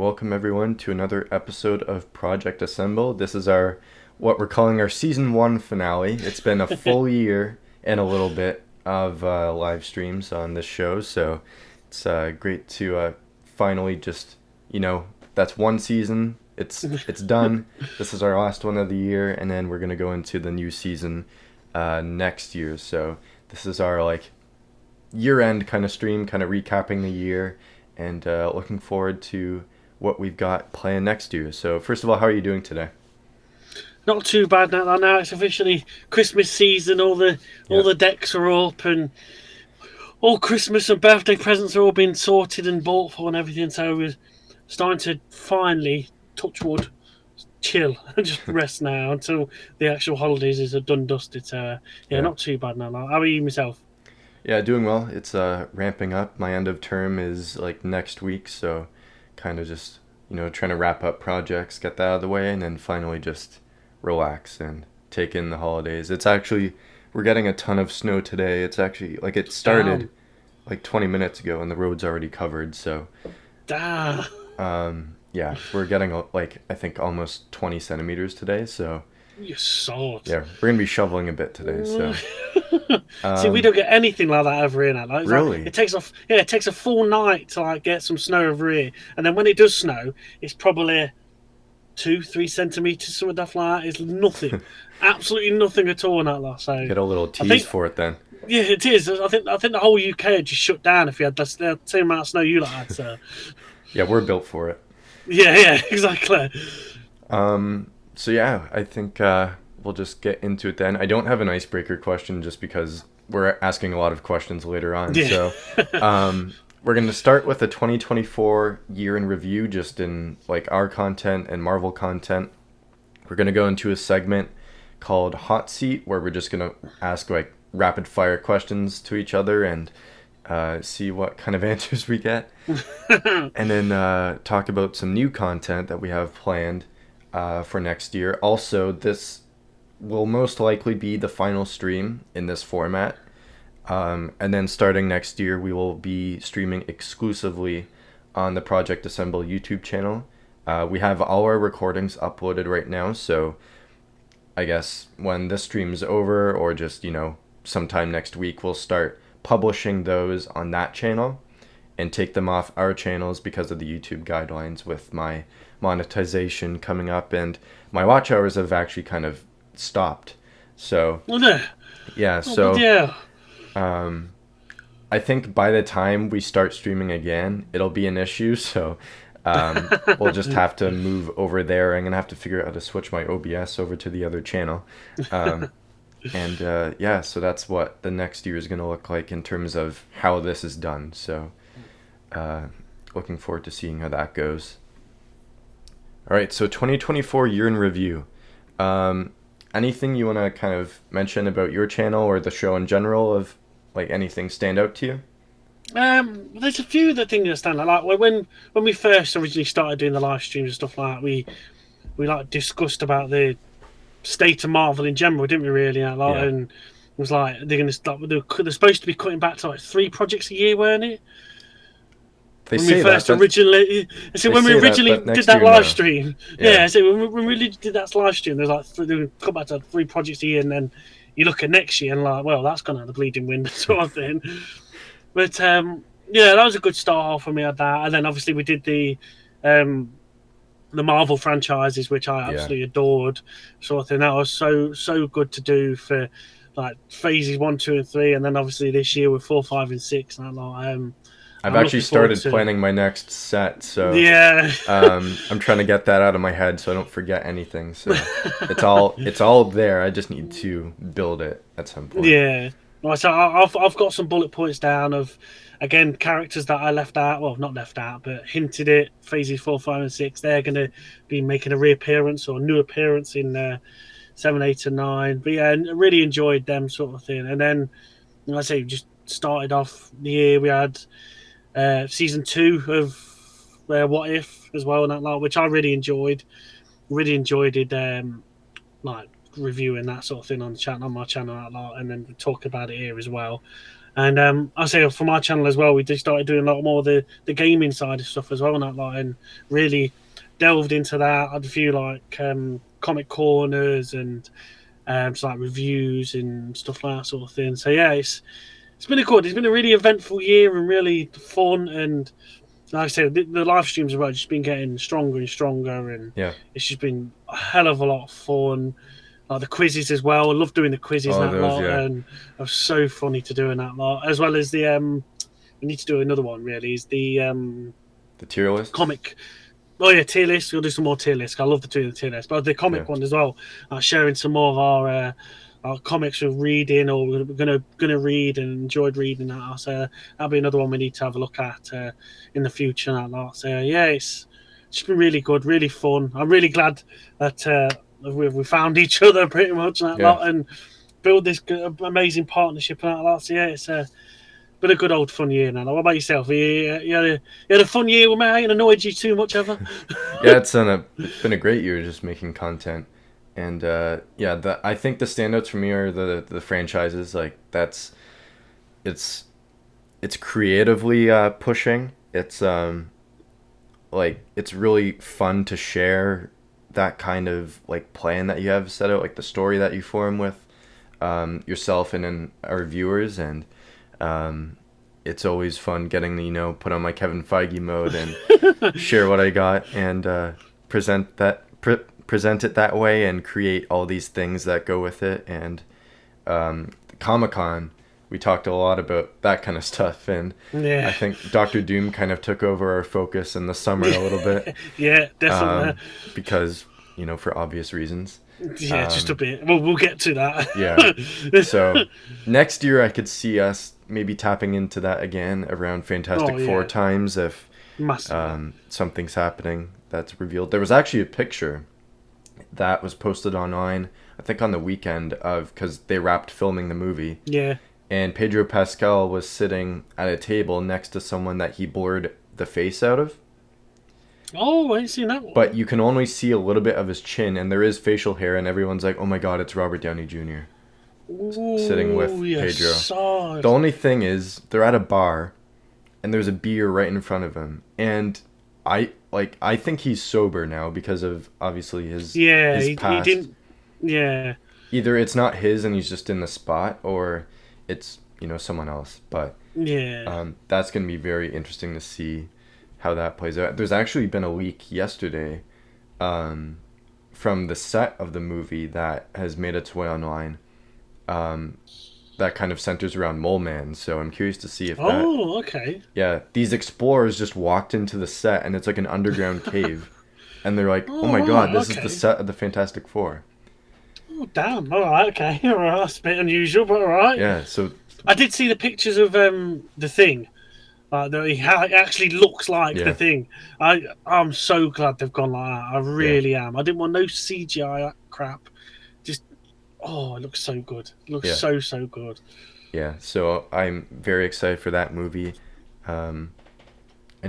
welcome everyone to another episode of Project Assemble. This is our what we're calling our season 1 finale. It's been a full year and a little bit of live streams on this show, so it's great to finally just, that's one season. It's done. This is our last one of the year, and then we're gonna go into the new season next year. So this is our year-end kind of stream, kind of recapping the year, and looking forward to what we've got planned next year. So first of all, how are you doing today? Not too bad now. Now it's officially Christmas season. All the decks are up, and all Christmas and birthday presents are all being sorted and bought for and everything. So we're starting to finally, touch wood, chill and just rest now until the actual holidays is done dusted. So not too bad now. How are you myself? Yeah, doing well. It's ramping up. My end of term is next week, so kind of just trying to wrap up projects, get that out of the way, and then finally just relax and take in the holidays. It's actually we're getting a ton of snow today. It's actually it started 20 minutes ago and the road's already covered. So Damn. yeah, we're getting I think almost 20 centimeters today. So You sort. yeah, we're gonna be shoveling a bit today. So see, we don't get anything like that over here now. Really? It takes a full night to get some snow over here, and then when it does snow, it's probably 2-3 centimeters, something like that. It's nothing, absolutely nothing at all in that lot. So get a little tease for it then. Yeah, it is. I think the whole UK had just shut down if you had the same amount of snow you had. So yeah, we're built for it. Yeah, exactly. So yeah, I think we'll just get into it then. I don't have an icebreaker question just because we're asking a lot of questions later on. Yeah. So we're going to start with the 2024 year in review, just in our content and Marvel content. We're going to go into a segment called Hot Seat, where we're just going to ask rapid fire questions to each other and see what kind of answers we get. And then talk about some new content that we have planned for next year. Also, this will most likely be the final stream in this format. And then starting next year, we will be streaming exclusively on the Project Assemble YouTube channel. We have all our recordings uploaded right now, so I guess when this stream's over, or just, sometime next week, we'll start publishing those on that channel and take them off our channels because of the YouTube guidelines with my monetization coming up, and my watch hours have actually kind of stopped. So yeah, so I think by the time we start streaming again, it'll be an issue. So we'll just have to move over there. I'm gonna have to figure out how to switch my OBS over to the other channel. And so that's what the next year is gonna look like in terms of how this is done. So looking forward to seeing how that goes. All right, so 2024 year in review. Anything you want to kind of mention about your channel or the show in general, of anything stand out to you? There's a few that things that stand out. When we first originally started doing the live streams and stuff like that, we discussed about the state of Marvel in general, didn't we? Really, and it was they're going to start. They're supposed to be cutting back to 3 projects a year, weren't it? They when say we first that, originally, so when we originally did that live stream, so when we really did that live stream, there's they come back to 3 projects a year, and then you look at next year and well, that's gone out the bleeding wind sort of thing. But that was a good start for me at that, and then obviously we did the Marvel franchises, which I absolutely adored, sort of thing. That was so good to do for phases 1, 2, and 3, and then obviously this year with 4, 5, and 6. And I've actually started planning my next set, so I'm trying to get that out of my head so I don't forget anything. So it's all there. I just need to build it at some point. Yeah, well, so I've got some bullet points down of, again, characters that I left out. Well, not left out, but hinted at phases 4, 5, and 6. They're going to be making a reappearance or new appearance in 7, 8, and 9. But yeah, I really enjoyed them sort of thing. And then, like I say, just started off the year. We had season 2 of What If as well, and that which I really enjoyed. Really enjoyed it, reviewing that sort of thing on my channel, and then talk about it here as well. And I say for my channel as well, we just started doing a lot more of the gaming side of stuff as well, and that like, and really delved into that. I had a few like comic corners and just like reviews and stuff like that sort of thing. So yeah, it's been it's been a really eventful year and really fun. And like I said, the live streams have just been getting stronger and stronger, and Yeah. it's just been a hell of a lot of fun. Like the quizzes as well. I love doing the quizzes Oh, and that those, lot, yeah. and it was so funny to do in that lot, as well as the we need to do another one. Really, is the The tier lists. comic. Oh yeah, tier list. We'll do some more tier lists. I love the tier list, but the Yeah. comic one as well. Sharing some more of our comics we're reading or we're gonna read and enjoyed reading that. So that'll be another one we need to have a look at in the future. And that lot. So yeah, it's been really good, really fun. I'm really glad that we found each other pretty much and that Yeah. lot and build this amazing partnership and that lot. So yeah, it's been a good old fun year now. What about yourself? You had a fun year with me? I ain't annoyed you too much ever? Yeah, it's been a great year just making content, and yeah, I think the standouts for me are the franchises. Like it's it's creatively pushing. It's like it's really fun to share that kind of like plan that you have set out, like the story that you form with yourself and our viewers, and it's always fun getting to put on my Kevin Feige mode and share what I got and present it that way and create all these things that go with it. And Comic-Con, we talked a lot about that kind of stuff, and Yeah. I think Doctor Doom kind of took over our focus in the summer a little bit. Yeah, definitely. Because for obvious reasons. Yeah, just a bit. We'll get to that. Yeah. So next year I could see us maybe tapping into that again around Fantastic Four times if something's happening that's revealed. There was actually a picture that was posted online, I think on the weekend because they wrapped filming the movie. Yeah. And Pedro Pascal was sitting at a table next to someone that he blurred the face out of. Oh, I ain't seen that one. But you can only see a little bit of his chin, and there is facial hair, and everyone's like, oh my god, it's Robert Downey Jr. Sitting with Pedro. Sad. The only thing is, they're at a bar, and there's a beer right in front of him. And I think he's sober now because of, obviously, his past. He didn't... Yeah. Either it's not his and he's just in the spot, or it's, someone else. But yeah, that's going to be very interesting to see how that plays out. There's actually been a leak yesterday from the set of the movie that has made its way online that kind of centers around Mole Man. So I'm curious to see if okay. Yeah, these explorers just walked into the set and it's like an underground cave. And they're like, oh my god, this is the set of the Fantastic Four. Oh, damn. All right, okay. All right, that's a bit unusual, but all right. Yeah, so... I did see the pictures of the Thing. He actually looks like the Thing. I'm so glad they've gone like that. I really am. I didn't want no CGI crap. Just, it looks so good. It looks so good. Yeah, so I'm very excited for that movie. And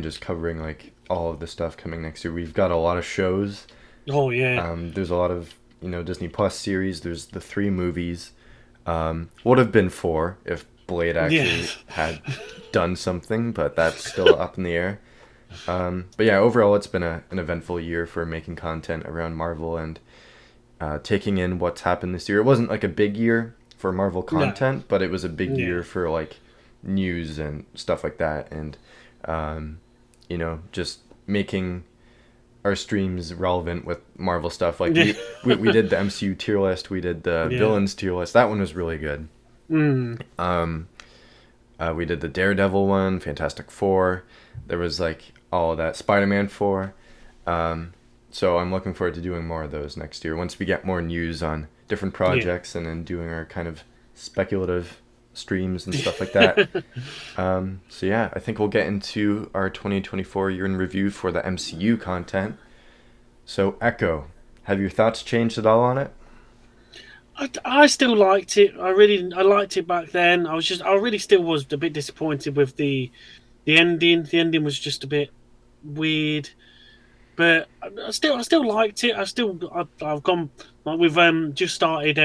just covering like all of the stuff coming next year. We've got a lot of shows. Oh, yeah. There's a lot of, Disney Plus series. There's the 3 movies. Would have been 4 if Blade actually had done something, but that's still up in the air. But yeah, overall it's been an eventful year for making content around Marvel and taking in what's happened this year. It wasn't like a big year for Marvel content, but it was a big year for like news and stuff like that, and just making our streams relevant with Marvel stuff. Like we did the MCU tier list, we did the villains tier list. That one was really good. We did the Daredevil one, Fantastic Four. There was like all of that, Spider-Man 4. So I'm looking forward to doing more of those next year once we get more news on different projects and then doing our kind of speculative streams and stuff like that. So yeah, I think we'll get into our 2024 year in review for the MCU content. So Echo, have your thoughts changed at all on it? I still liked it. I liked it back then. I really still was a bit disappointed with the ending. The ending was just a bit weird, but I still liked it. I've gone. Like we've just started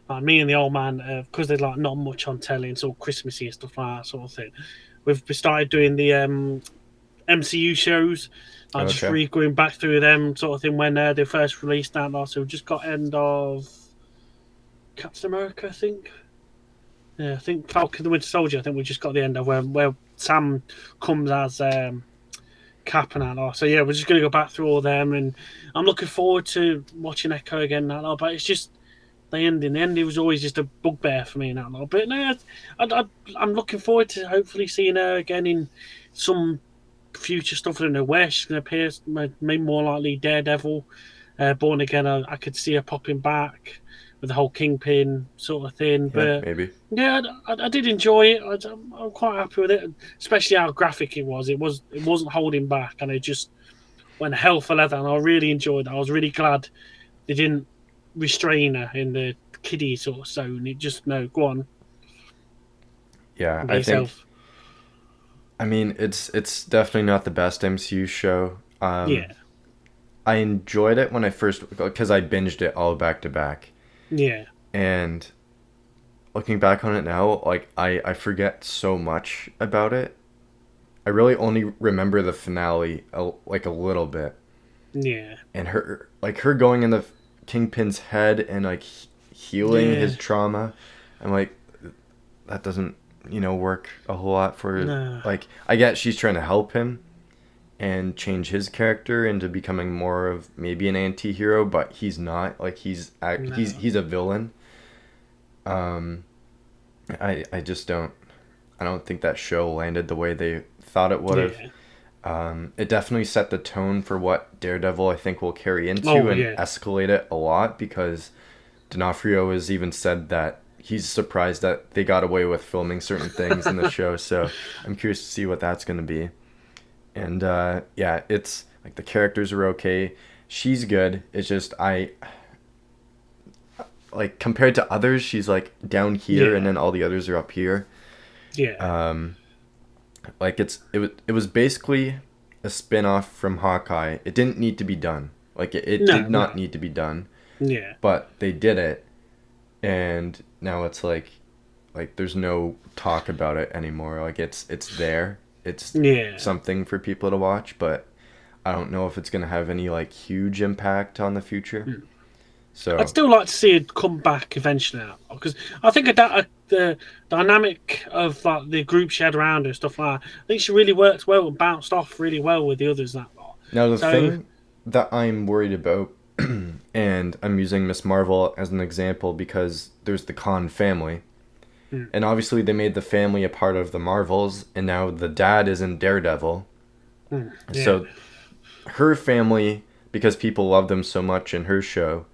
Like me and the old man, because there's like not much on telly, it's all Christmassy and stuff like that sort of thing. We've started doing the MCU shows. I just Okay. going back through them sort of thing when they first released that. So we've just got end of Captain America, I think. Yeah, I think Falcon the Winter Soldier. I think we just got the end of where Sam comes as Cap and that. So yeah, we're just going to go back through all them, and I'm looking forward to watching Echo again. That lot, but it's just the ending. The ending was always just a bugbear for me in that lot. But no, I'm looking forward to hopefully seeing her again in some future stuff. I don't know where she's going to appear. Maybe more likely Daredevil, Born Again. I could see her popping back with the whole Kingpin sort of thing. Yeah, But maybe. yeah, I did enjoy it. I'm quite happy with it, especially how graphic it was. It wasn't holding back, and it just went hell for leather. And I really enjoyed it. I was really glad they didn't restrain her in the kiddie sort of zone. It just no, go on, Yeah, be I think. yourself. I mean, it's definitely not the best MCU show. Yeah, I enjoyed it when I first because I binged it all back to back, yeah, and looking back on it now, like I forget so much about it. I really only remember the finale like a little bit, yeah, and her going in the Kingpin's head and like healing yeah. his trauma. I'm like, that doesn't work a whole lot for, No, like, I get she's trying to help him and change his character into becoming more of maybe an anti-hero, but he's not, like, no. he's a villain. um I just don't think that show landed the way they thought it would have. Yeah. It definitely set the tone for what Daredevil I think will carry into Oh and yeah. escalate it a lot, because D'Onofrio has even said that he's surprised that they got away with filming certain things in the show. So I'm curious to see what that's going to be. And yeah, it's like the characters are okay. She's good. It's just I like compared to others, she's like down here, and Yeah. then all the others are up here. Yeah. Um, like it was basically a spin-off from Hawkeye. It didn't need to be done. Like it No, did not no. need to be done, Yeah. but they did it, and now it's like there's no talk about it anymore. Like it's there. It's Yeah. something for people to watch, but I don't know if it's gonna have any like huge impact on the future. Mm. I'd So still like to see it come back eventually now, because I think the dynamic of like the group she had around her and stuff like that, I think she really worked well and bounced off really well with the others that lot. now the So thing that I'm worried about, and I'm using Miss Marvel as an example because there's the Khan family. mm, And obviously they made the family a part of the Marvels, and now the dad is in Daredevil. yeah, So her family, because people love them so much in her show,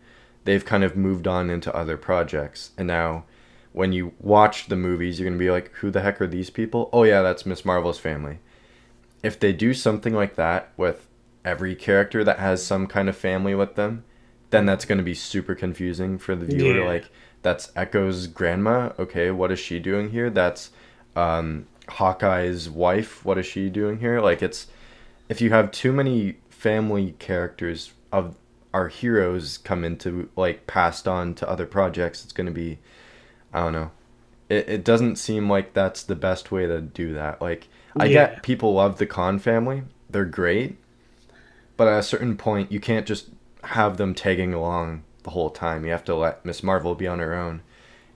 they've kind of moved on into other projects. And now when you watch the movies, you're going to be like, who the heck are these people? Oh yeah, that's Miss Marvel's family. If they do something like that with every character that has some kind of family with them, then that's going to be super confusing for the viewer. yeah, Like, that's Echo's grandma. Okay, what is she doing here? That's Hawkeye's wife. What is she doing here? Like, it's if you have too many family characters of our heroes come into, like, passed on to other projects, it's going to be, I don't know. It doesn't seem like that's the best way to do that. Like, I yeah, get people love the Khan family. They're great. But at a certain point, you can't just have them tagging along the whole time. You have to let Miss Marvel be on her own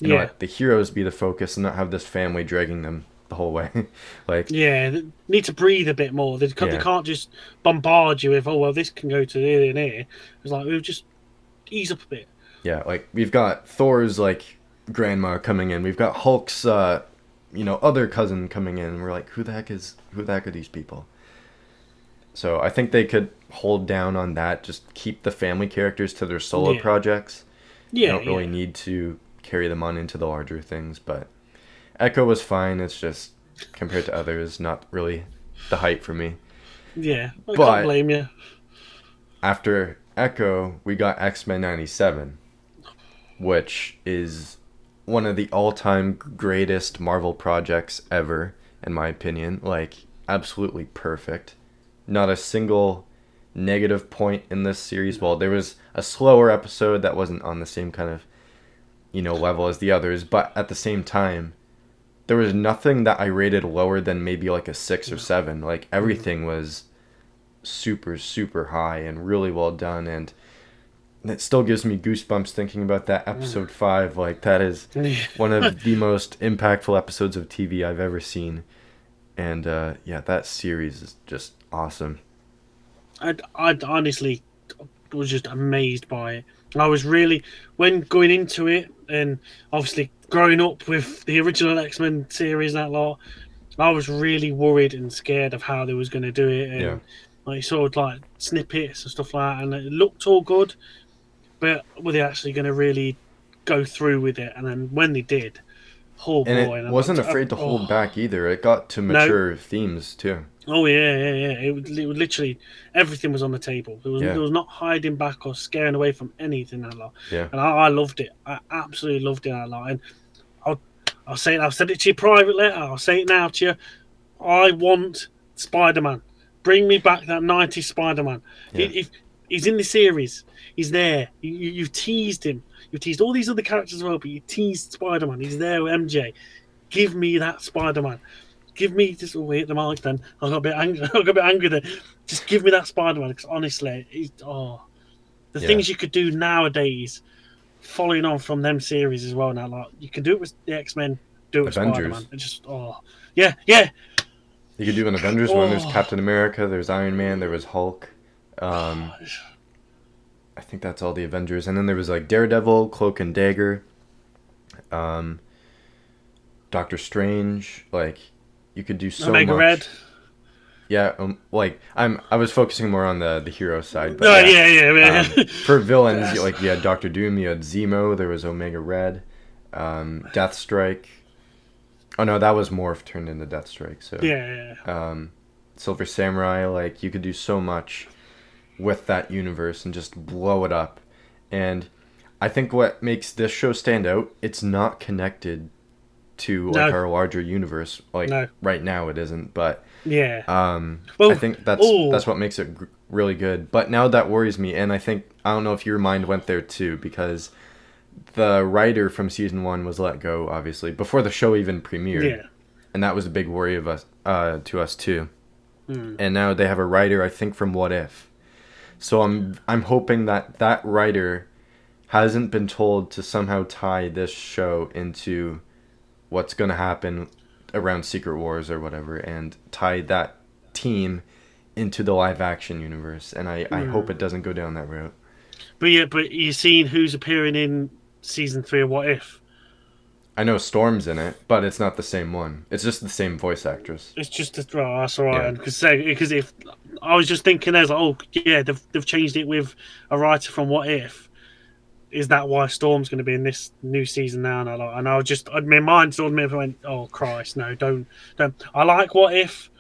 and yeah, let the heroes be the focus and not have this family dragging them the whole way. Like, yeah. They need to breathe a bit more. They yeah. can't just bombard you with, oh well, this can go to here and here. It's like we'll just ease up a bit. Yeah, like we've got Thor's like grandma coming in. We've got Hulk's other cousin coming in. And we're like, who the heck are these people? So I think they could hold down on that. Just keep the family characters to their solo Yeah, projects. You yeah, don't really yeah, need to carry them on into the larger things. But Echo was fine. It's just compared to others, not really the hype for me. yeah. I can't But blame you. after Echo, we got X-Men 97, which is one of the all-time greatest Marvel projects ever, in my opinion. Like, absolutely perfect. Not a single negative point in this series. Well, there was a slower episode that wasn't on the same kind of, level as the others, but at the same time, there was nothing that I rated lower than maybe like a 6 or 7. Like everything was super, super high and really well done, and it still gives me goosebumps thinking about that episode 5. Like that is one of the most impactful episodes of TV I've ever seen, and yeah, that series is just awesome. I honestly was just amazed by it. I was really, when going into it, and obviously growing up with the original X-Men series and that lot, I was really worried and scared of how they was going to do it, Yeah. and like sort of like snippets and stuff like that, and it looked all good, but were they actually going to really go through with it? And then when they did, oh And boy, it wasn't afraid to hold back either. It got to no, mature themes too. oh yeah. It was literally everything was on the table. Yeah. There was not hiding back or scaring away from anything that lot. Yeah. And I loved it. I absolutely loved it that lot. And I'll I'll say it. I'll send it to you privately. I'll say it now to you. I want Spider-Man. Bring me back that 90s Spider-Man. Yeah. If he's in the series, he's there. You've teased him. You've teased all these other characters as well, but you teased Spider-Man. He's there with MJ. Give me that Spider-Man. Give me just hit the mic. Then I got a bit angry. I got a bit angry there. Just give me that Spider-Man because honestly, the Yeah. things you could do nowadays, following on from them series as well. Now, like you can do it with the X-Men, do it with Avengers. Spider-Man. It just yeah. You could do an Avengers one. There's Captain America. There's Iron Man. There was Hulk. I think that's all the Avengers. And then there was like Daredevil, Cloak and Dagger, Doctor Strange. Like you could do so Omega much. Red. Yeah, like I was focusing more on the hero side. But Oh yeah. For villains, you had Doctor Doom, you had Zemo. There was Omega Red, Deathstrike. Oh no, that was Morph turned into Deathstrike. So yeah. Silver Samurai. Like you could do so much with that universe and just blow it up. And I think what makes this show stand out, it's not connected to like our larger universe. Like right now it isn't, but yeah. I think that's what makes it really good. But now that worries me, and I don't know if your mind went there too, because the writer from season 1 was let go, obviously, before the show even premiered. Yeah. And that was a big worry of us, to us too. And now they have a writer, I think, from What If. So I'm hoping that writer hasn't been told to somehow tie this show into what's going to happen around Secret Wars or whatever, and tie that team into the live action universe. And I hope it doesn't go down that route. But you're seeing who's appearing in season 3 of What If. I know Storm's in it, but it's not the same one. It's just the same voice actress. It's just that's all right. Because if I was just thinking, there's they've changed it with a writer from What If. Is that why Storm's going to be in this new season now? And I was just, my mind sort of went, oh Christ, no, don't. I like What If.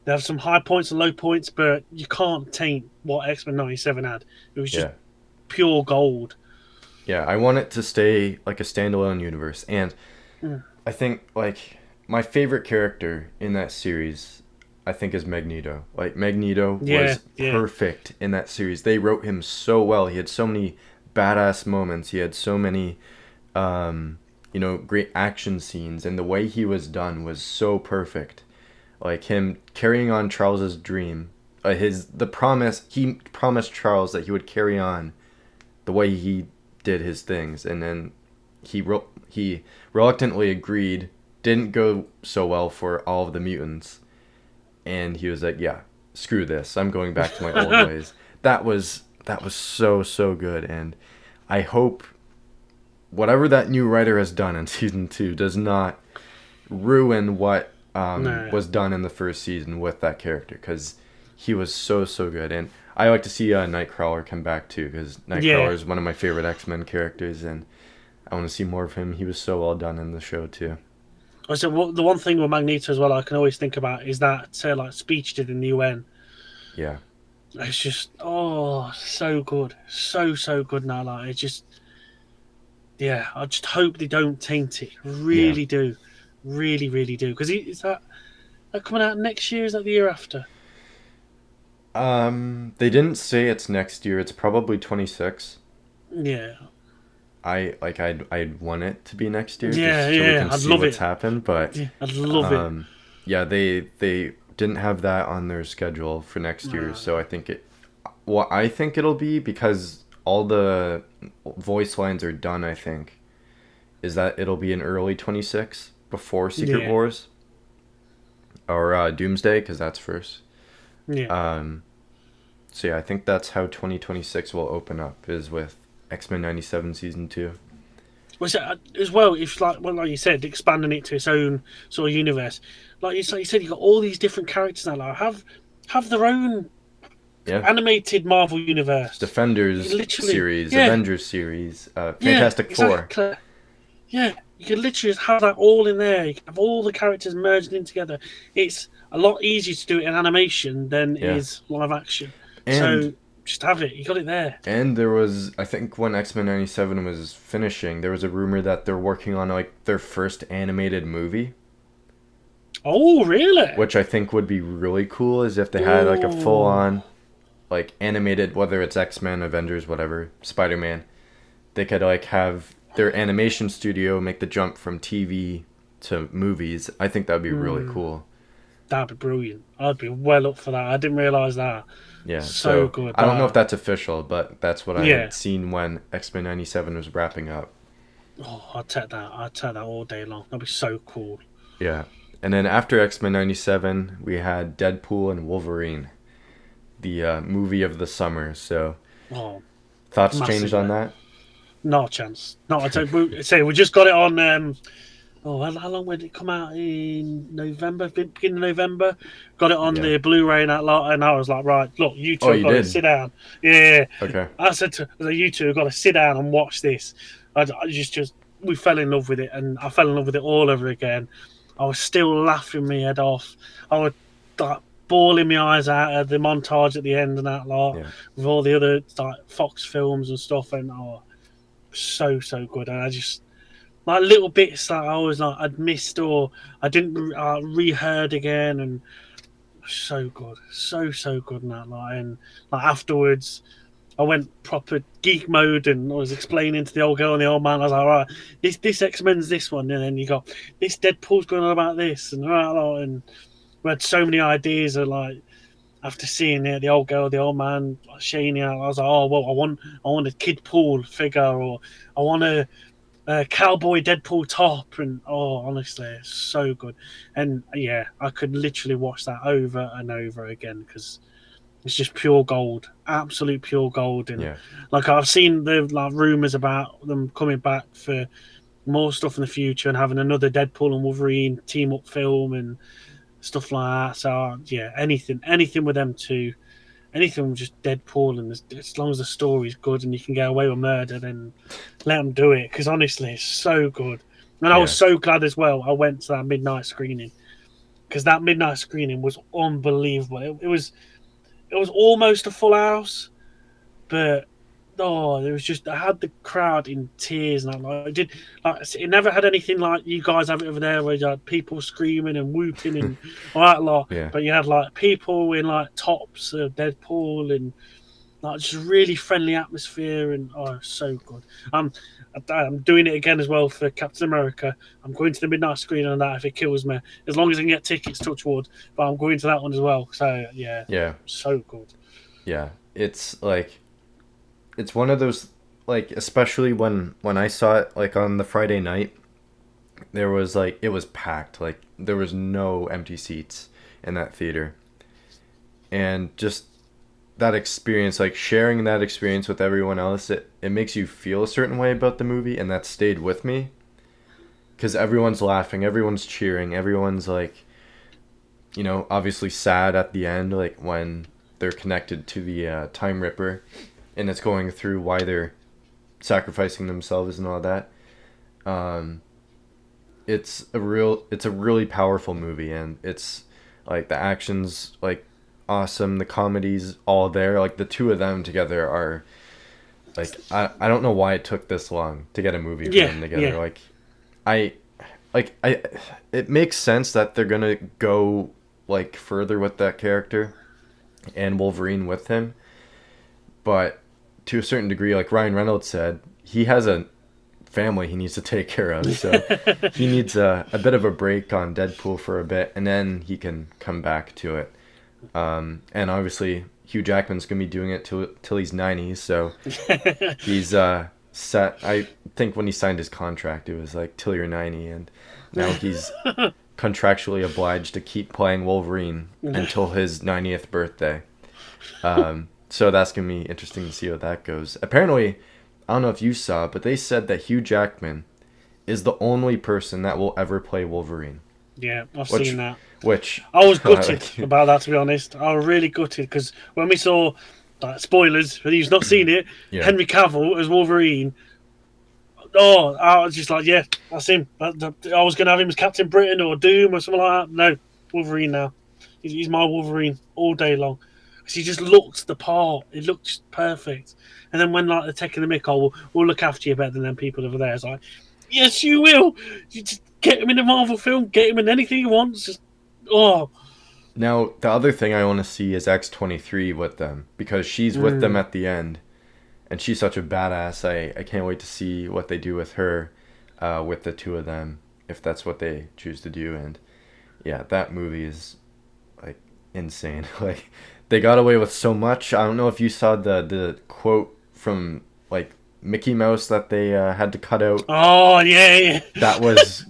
They have some high points and low points, but you can't taint what X-Men 97 had. It was just pure gold. Yeah, I want it to stay like a standalone universe. And I think like my favorite character in that series, I think, is Magneto. Like Magneto was perfect in that series. They wrote him so well. He had so many badass moments. He had so many great action scenes, and the way he was done was so perfect. Like him carrying on Charles's dream, he promised Charles that he would carry on the way he did his things, and then he reluctantly agreed. Didn't go so well for all of the mutants, and he was like, "Yeah, screw this. I'm going back to my old ways." That was so good, and I hope whatever that new writer has done in season 2 does not ruin what was done in the first season with that character, because he was so good. And I like to see Nightcrawler come back too, because Nightcrawler is one of my favorite X-Men characters, and I want to see more of him. He was so well done in the show too. So the one thing with Magneto as well, I can always think about is that speech he did in the UN. Yeah, it's just so good, so good now. Like it's just, I just hope they don't taint it. Really do, really do. Because is that coming out next year? Is that the year after? They didn't say it's next year. It's probably 26. Yeah. I'd want it to be next year Yeah, just so we yeah, can I'd see love what's it. happened. But Yeah, I'd love it. yeah, they didn't have that on their schedule for next year, so I think it. What I think it'll be, because all the voice lines are done, I think, is that it'll be in early 26 before Secret Yeah, Wars or Doomsday, because that's first. yeah. Um, so yeah, I think that's how 2026 will open up, is with X-Men 97 season 2. Well, as well, if like you said, expanding it to its own sort of universe, like you said, you got all these different characters now. Like have their own Yeah. animated Marvel universe. You Defenders literally, series, yeah, Avengers series, yeah, Fantastic Four. exactly. Yeah, you can literally just have that all in there. You can have all the characters merged in together. It's a lot easier to do it in animation than it Yeah. is live action. And So just have it. You got it there. and there was, I think when X-Men 97 was finishing, there was a rumor that they're working on like their first animated movie, Oh, really? which I think would be really cool, is if they had like a full Oh, on like animated, whether it's X-Men, Avengers, whatever, Spider-Man, they could like have their animation studio make the jump from TV to movies. I think that would be really mm, cool. that'd be brilliant. I'd be well up for that. I didn't realize that. Yeah, So so good. I don't know if That. that's official, but that's what I Yeah. had seen when X-Men 97 was wrapping up. Oh, I'd take that. I'd take that all day long. That'd be so cool. Yeah. And then after X-Men 97, we had Deadpool and Wolverine, the movie of the summer. So, Oh, thoughts changed on massively. that? Not a chance. Not a chance. We just got it on. Oh, how long did it come out in November? Beginning of November. Got it on Yeah. the Blu-ray and that lot, and I was like, right, look, you Oh, two have you got to did? sit down. Yeah, Okay. I said, you two have got to sit down and watch this. I just we fell in love with it, and I fell in love with it all over again. I was still laughing my head off. I was like bawling my eyes out at the montage at the end and that lot Yeah. with all the other like Fox films and stuff, and so good. And I just like little bits that I was like I'd missed or I didn't reheard again, and so good, so good in that line. And like afterwards, I went proper geek mode and I was explaining to the old girl and the old man. I was like, all right, this X Men's this one, and then you got this Deadpool's going on about this, and we had so many ideas of like. After seeing it, the old girl, the old man, like, Shaney, I was like, "Oh well, I want a Kid Pool figure, or I want a cowboy Deadpool top," and honestly, it's so good. And yeah, I could literally watch that over and over again because it's just pure gold, absolute pure gold. And Yeah. like I've seen the like rumors about them coming back for more stuff in the future and having another Deadpool and Wolverine team up film and stuff like that. So yeah, anything with them two. Anything with just Deadpool, and as long as the story's good and you can get away with murder, then let them do it. Because honestly, it's so good. And I was Yeah. so glad as well. I went to that midnight screening because that midnight screening was unbelievable. It was almost a full house, but there was just I had the crowd in tears, and I did like it never had anything like you guys have it over there where you had people screaming and whooping and all that lot. Yeah. But you had like people in like tops of Deadpool and like just really friendly atmosphere, and so good. I'm doing it again as well for Captain America. I'm going to the midnight screen on that if it kills me, as long as I can get tickets. Touch wood, but I'm going to that one as well. So yeah, Yeah. so good. Yeah. It's like, it's one of those, like, especially when I saw it like on the Friday night, there was like, it was packed. Like, there was no empty seats in that theater. And just that experience, like sharing that experience with everyone else, it makes you feel a certain way about the movie, and that stayed with me because everyone's laughing, everyone's cheering, everyone's like, obviously sad at the end, like when they're connected to the Time Ripper, and it's going through why they're sacrificing themselves and all that. Um, it's a really powerful movie, and it's like the action's like awesome, the comedy's all there. Like the two of them together are like, I don't know why it took this long to get a movie for Yeah, them together. yeah, Like I I it makes sense that they're gonna go like further with that character and Wolverine with him, but to a certain degree, like Ryan Reynolds said, he has family he needs to take care of. So he needs a bit of a break on Deadpool for a bit, and then he can come back to it. And obviously Hugh Jackman's gonna be doing it till he's 90, so he's set. I think when he signed his contract, it was like till you're 90, and now he's contractually obliged to keep playing Wolverine until his 90th birthday. So that's gonna be interesting to see how that goes. Apparently, I don't know if you saw, but they said that Hugh Jackman is the only person that will ever play Wolverine. Yeah, I've seen that. Which I was gutted about that, to be honest. I was really gutted because when we saw, spoilers for those not seen it, Henry Cavill as Wolverine. Oh, I was just like, yeah, that's him. I was going to have him as Captain Britain or Doom or something like that. No, Wolverine now. He's my Wolverine all day long. Because he just looks the part. It looks perfect. And then when they're taking the mick, we'll look after you better than them people over there. It's like, yes, you will. You just get him in a Marvel film, get him in anything he wants. Just, oh. Now, the other thing I want to see is X-23 with them. Because she's with them at the end. And she's such a badass. I can't wait to see what they do with her, with the two of them, if that's what they choose to do. And yeah, that movie is like insane. Like they got away with so much. I don't know if you saw the quote from like Mickey Mouse that they had to cut out. Oh yeah. That was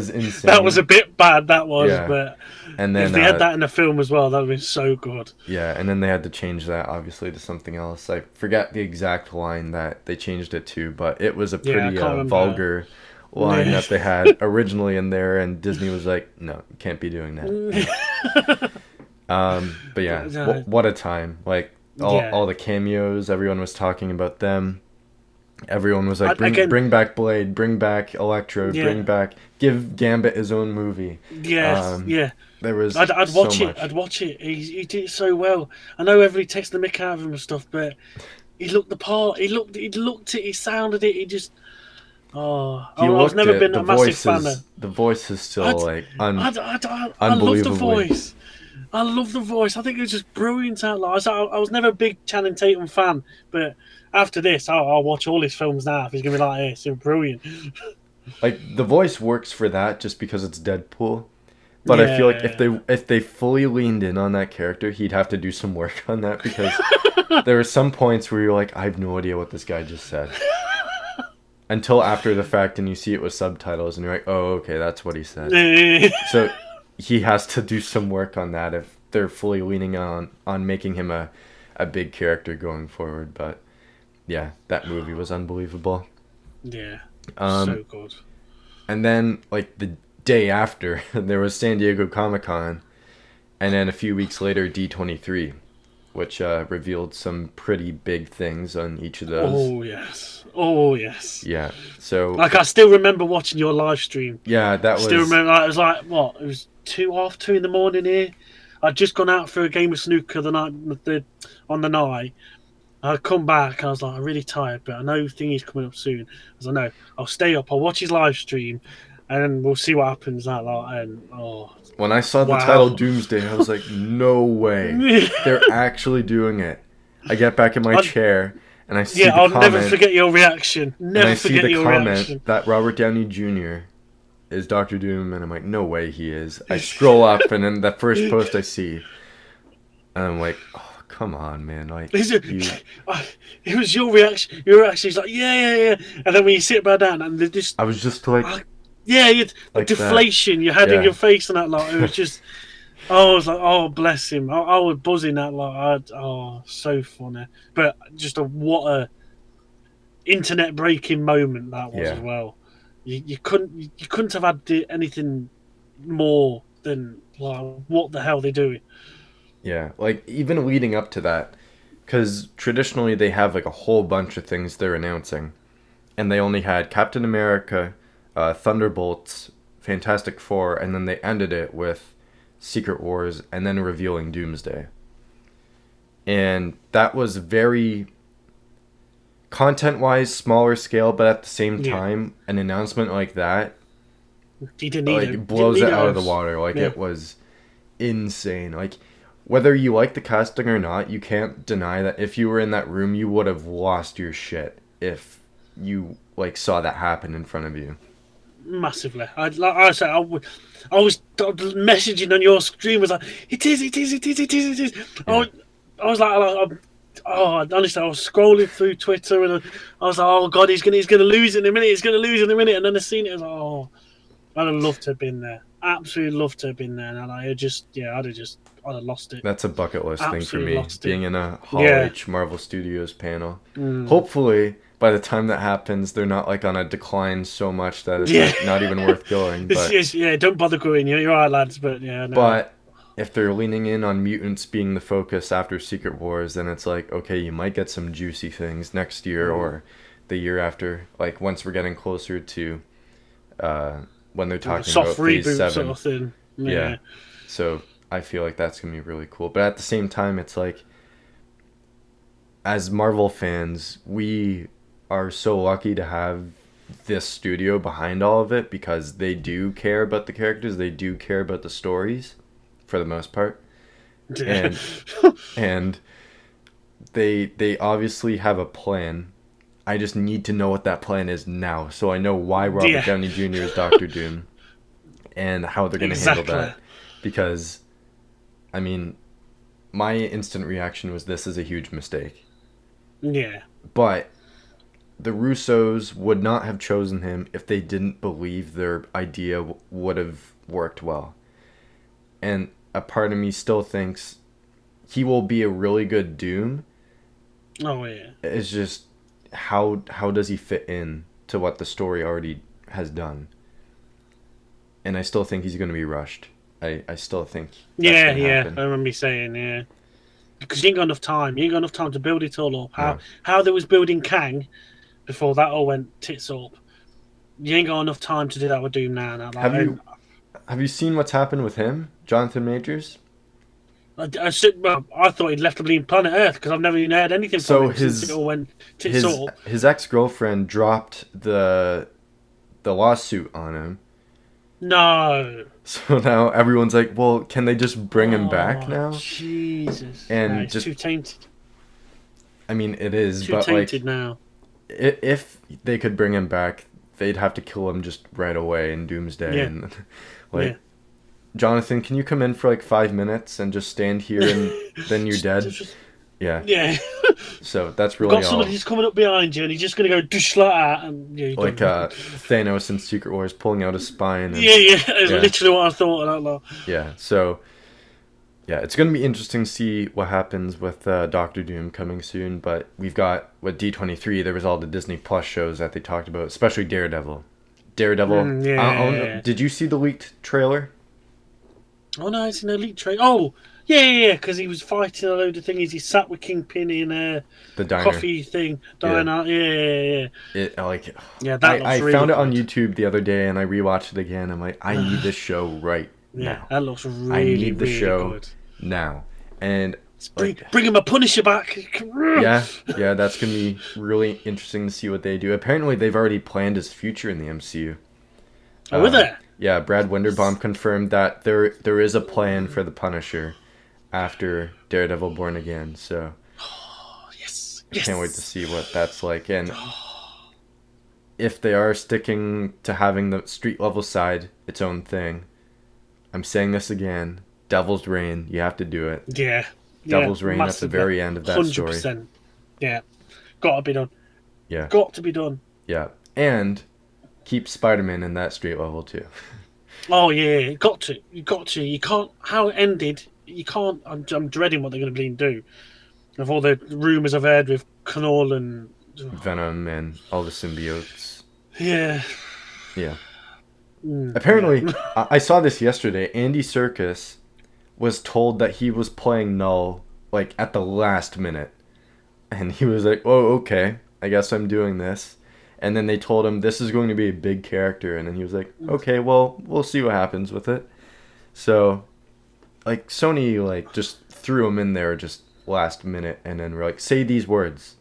insane. That was a bit bad. That was, but. And then if they had that in the film as well, that would have been so good. Yeah, and then they had to change that, obviously, to something else. I forget the exact line that they changed it to, but it was a pretty vulgar line that they had originally in there, and Disney was like, no, you can't be doing that. But yeah, what a time. Like, all the cameos, everyone was talking about them. Everyone was like, bring back Blade, bring back Electro, give Gambit his own movie. Yes, There was I'd watch so it. much. I'd watch it. He did it so well. I know everybody takes the mick out of him and stuff, but he looked the part. He looked it. He sounded it. He just. Oh, I've never been a massive fan of. The voice is still unbelievable. I love the voice. I love the voice. I think it was just brilliant out loud. I was never a big Channing Tatum fan, but after this, I'll watch all his films now. If he's gonna be like this, it's brilliant. Like the voice works for that just because it's Deadpool. But I feel like if they fully leaned in on that character, he'd have to do some work on that because there were some points where you're like, I have no idea what this guy just said. Until after the fact and you see it with subtitles and you're like, oh, okay, that's what he said. So he has to do some work on that if they're fully leaning on making him a big character going forward. But yeah, that movie was unbelievable. Yeah, so good. And then, like, the day after, there was San Diego Comic-Con, and then a few weeks later, D23, which revealed some pretty big things on each of those. Oh, yes. Yeah, so... Like, I still remember watching your live stream. Yeah, that was... Still remember, it was like, what? It was 2:30 in the morning here. I'd just gone out for a game of snooker on the night. I'd come back, I was like, I'm really tired, but I know thingy's coming up soon. I was like, no, I'll stay up, I'll watch his live stream, and we'll see what happens. When I saw the title Doomsday, I was like, no way. They're actually doing it. I get back in my chair, and I see the comment. I'll never forget your reaction. I see the comment that Robert Downey Jr. is Dr. Doom, and I'm like, no way he is. I scroll up, and then the first post I see, and I'm like, oh, come on, man. Like, it was your reaction. Your reaction is like, yeah. And then when you sit back down, and I was just like... the deflation you had in your face and that, like, it was just... I was like, oh, bless him. I was buzzing that, like, so funny. But just what a internet-breaking moment that was as well. You couldn't have had anything more than, like, what the hell they're doing. Yeah, like, even leading up to that, because traditionally they have, like, a whole bunch of things they're announcing. And they only had Captain America, Thunderbolts, Fantastic Four, and then they ended it with Secret Wars, and then revealing Doomsday. And that was very content-wise smaller scale, but at the same time, an announcement like that, it blows it out of the water. Like, it was insane. Like, whether you like the casting or not, you can't deny that if you were in that room, you would have lost your shit if you like saw that happen in front of you? Massively. Like I said, I was messaging on your stream. Was like, it is. Yeah. I was like, honestly, I was scrolling through Twitter and I was like, oh god, he's gonna lose in a minute. He's gonna lose in a minute. And then I seen it. I was like, oh, I'd have loved to have been there. Absolutely loved to have been there. And I'd have lost it. That's a bucket list thing for Absolutely me, lost it. being in a Hall Yeah. H Marvel Studios panel. Hopefully, by the time that happens, they're not like on a decline so much that it's like not even worth going. But Yeah, don't bother going. You're alright, lads. But yeah, no. but if they're leaning in on mutants being the focus after Secret Wars, then it's like, okay, you might get some juicy things next year or the year after. Like once we're getting closer to when they're talking soft about Phase reboot 7. sort of thing. Yeah. So I feel like that's going to be really cool. But at the same time, it's like, as Marvel fans, we are so lucky to have this studio behind all of it because they do care about the characters. They do care about the stories for the most part. Yeah. And they obviously have a plan. I just need to know what that plan is now, so I know why Robert Downey Jr. is Doctor Doom and how they're going to handle that. Because, I mean, my instant reaction was this is a huge mistake. Yeah. But the Russos would not have chosen him if they didn't believe their idea would have worked well. And a part of me still thinks he will be a really good Doom. Oh, yeah. It's just how does he fit in to what the story already has done? And I still think he's going to be rushed. I still think that's gonna happen. I remember you saying, because you ain't got enough time. You ain't got enough time to build it all up. How they was building Kang before that all went tits up. You ain't got enough time to do that with Doom now. Have you seen what's happened with him, Jonathan Majors? I thought he'd left the bleeding planet Earth because I've never even heard anything from him since it all went tits up. His ex-girlfriend dropped the lawsuit on him. No. So now everyone's like, well, can they just bring him back now? Jesus. And it's too tainted. I mean, it is, too but tainted now. If they could bring him back, they'd have to kill him just right away in Doomsday. Yeah. And Jonathan, can you come in for like 5 minutes and just stand here and then you're dead? Yeah. So that's really got somebody who's coming up behind you and he's just going to go dush like that. And, like Thanos in Secret Wars pulling out his spine. And, It's literally what I thought of that lot. Yeah, so it's going to be interesting to see what happens with Doctor Doom coming soon. But we've got, with D23, there was all the Disney Plus shows that they talked about, especially Daredevil. Did you see the leaked trailer? Oh, no, it's an elite trade. Oh, yeah, because he was fighting a load of things. He sat with Kingpin in the diner. Coffee thing. Diner. Yeah. I found it on YouTube the other day and I rewatched it again. I'm like, I need this show right now. That looks really, I need the show good. now. And bring him a Punisher back. Yeah, that's going to be really interesting to see what they do. Apparently, they've already planned his future in the MCU. Oh, were there? Yeah, Brad Winderbaum confirmed that there is a plan for the Punisher after Daredevil Born Again. So, yes. I can't wait to see what that's like. And if they are sticking to having the street level side its own thing, I'm saying this again: Devil's Reign, you have to do it. Yeah. Devil's Reign at the very end of that 100%. Story. Yeah, got to be done. Yeah, got to be done. Yeah, and keep Spider-Man in that street level too. Oh yeah, you got to. You can't. How it ended, you can't. I'm dreading what they're going to do. Of all the rumours I've heard with Knoll and Venom and all the symbiotes. Yeah. Apparently, I saw this yesterday. Andy Serkis was told that he was playing Null like at the last minute, and he was like, "Oh, okay, I guess I'm doing this." And then they told him this is going to be a big character, and then he was like, "Okay, well, we'll see what happens with it." So, like, Sony like just threw him in there just last minute, and then we're like, "Say these words,"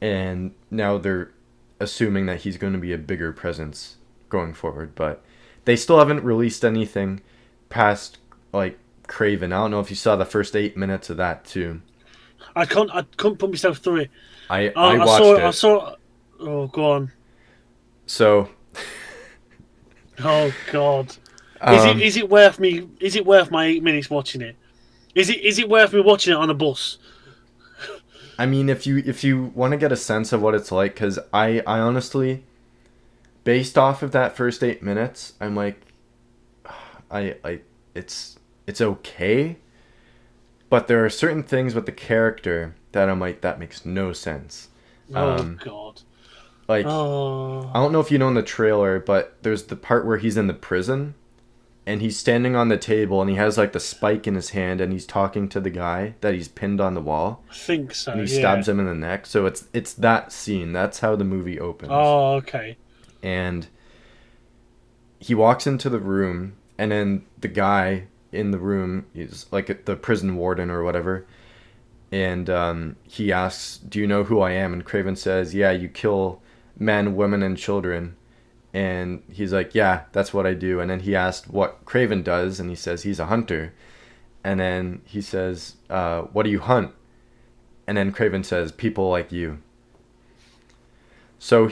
and now they're assuming that he's going to be a bigger presence going forward. But they still haven't released anything past like Kraven. I don't know if you saw the first 8 minutes of that too. I couldn't put myself through it. I watched it. I saw. Oh, go on. So, Oh God. um, Is it worth me? Is it worth my 8 minutes watching it? Is it worth me watching it on a bus? I mean, if you want to get a sense of what it's like, because I honestly, based off of that first 8 minutes, I'm like, I it's okay, but there are certain things with the character that I'm like, that makes no sense. Oh Um, God. like I Oh. don't know if you know in the trailer, but there's the part where he's in the prison and he's standing on the table and he has like the spike in his hand and he's talking to the guy that he's pinned on the wall I think and so. he Yeah. stabs him in the neck. So it's that scene. That's how the movie opens. Oh, okay. And he walks into the room and then the guy in the room is like the prison warden or whatever, and he asks, "Do you know who I am?" And Craven says, "Yeah, you kill men, women, and children." And he's like, "Yeah, that's what I do." And then he asked what Craven does, and he says he's a hunter. And then he says, "What do you hunt?" And then Craven says, "People like you." So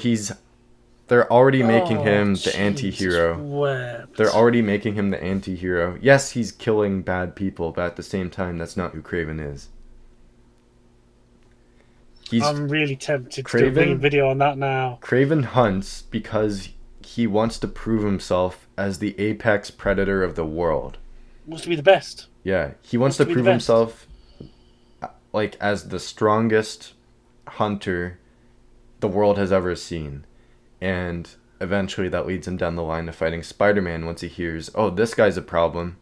they're already making Oh, him the Jesus anti-hero. They're wept. already making him the anti-hero. Yes, he's killing bad people, but at the same time, that's not who Craven is. He's I'm really tempted to do a Craven. video on that now. Craven hunts because he wants to prove himself as the apex predator of the world. Wants to be the best. Yeah, he wants Wants to to be the prove best. himself like as the strongest hunter the world has ever seen. And eventually that leads him down the line to fighting Spider-Man once he hears, "Oh, this guy's a problem.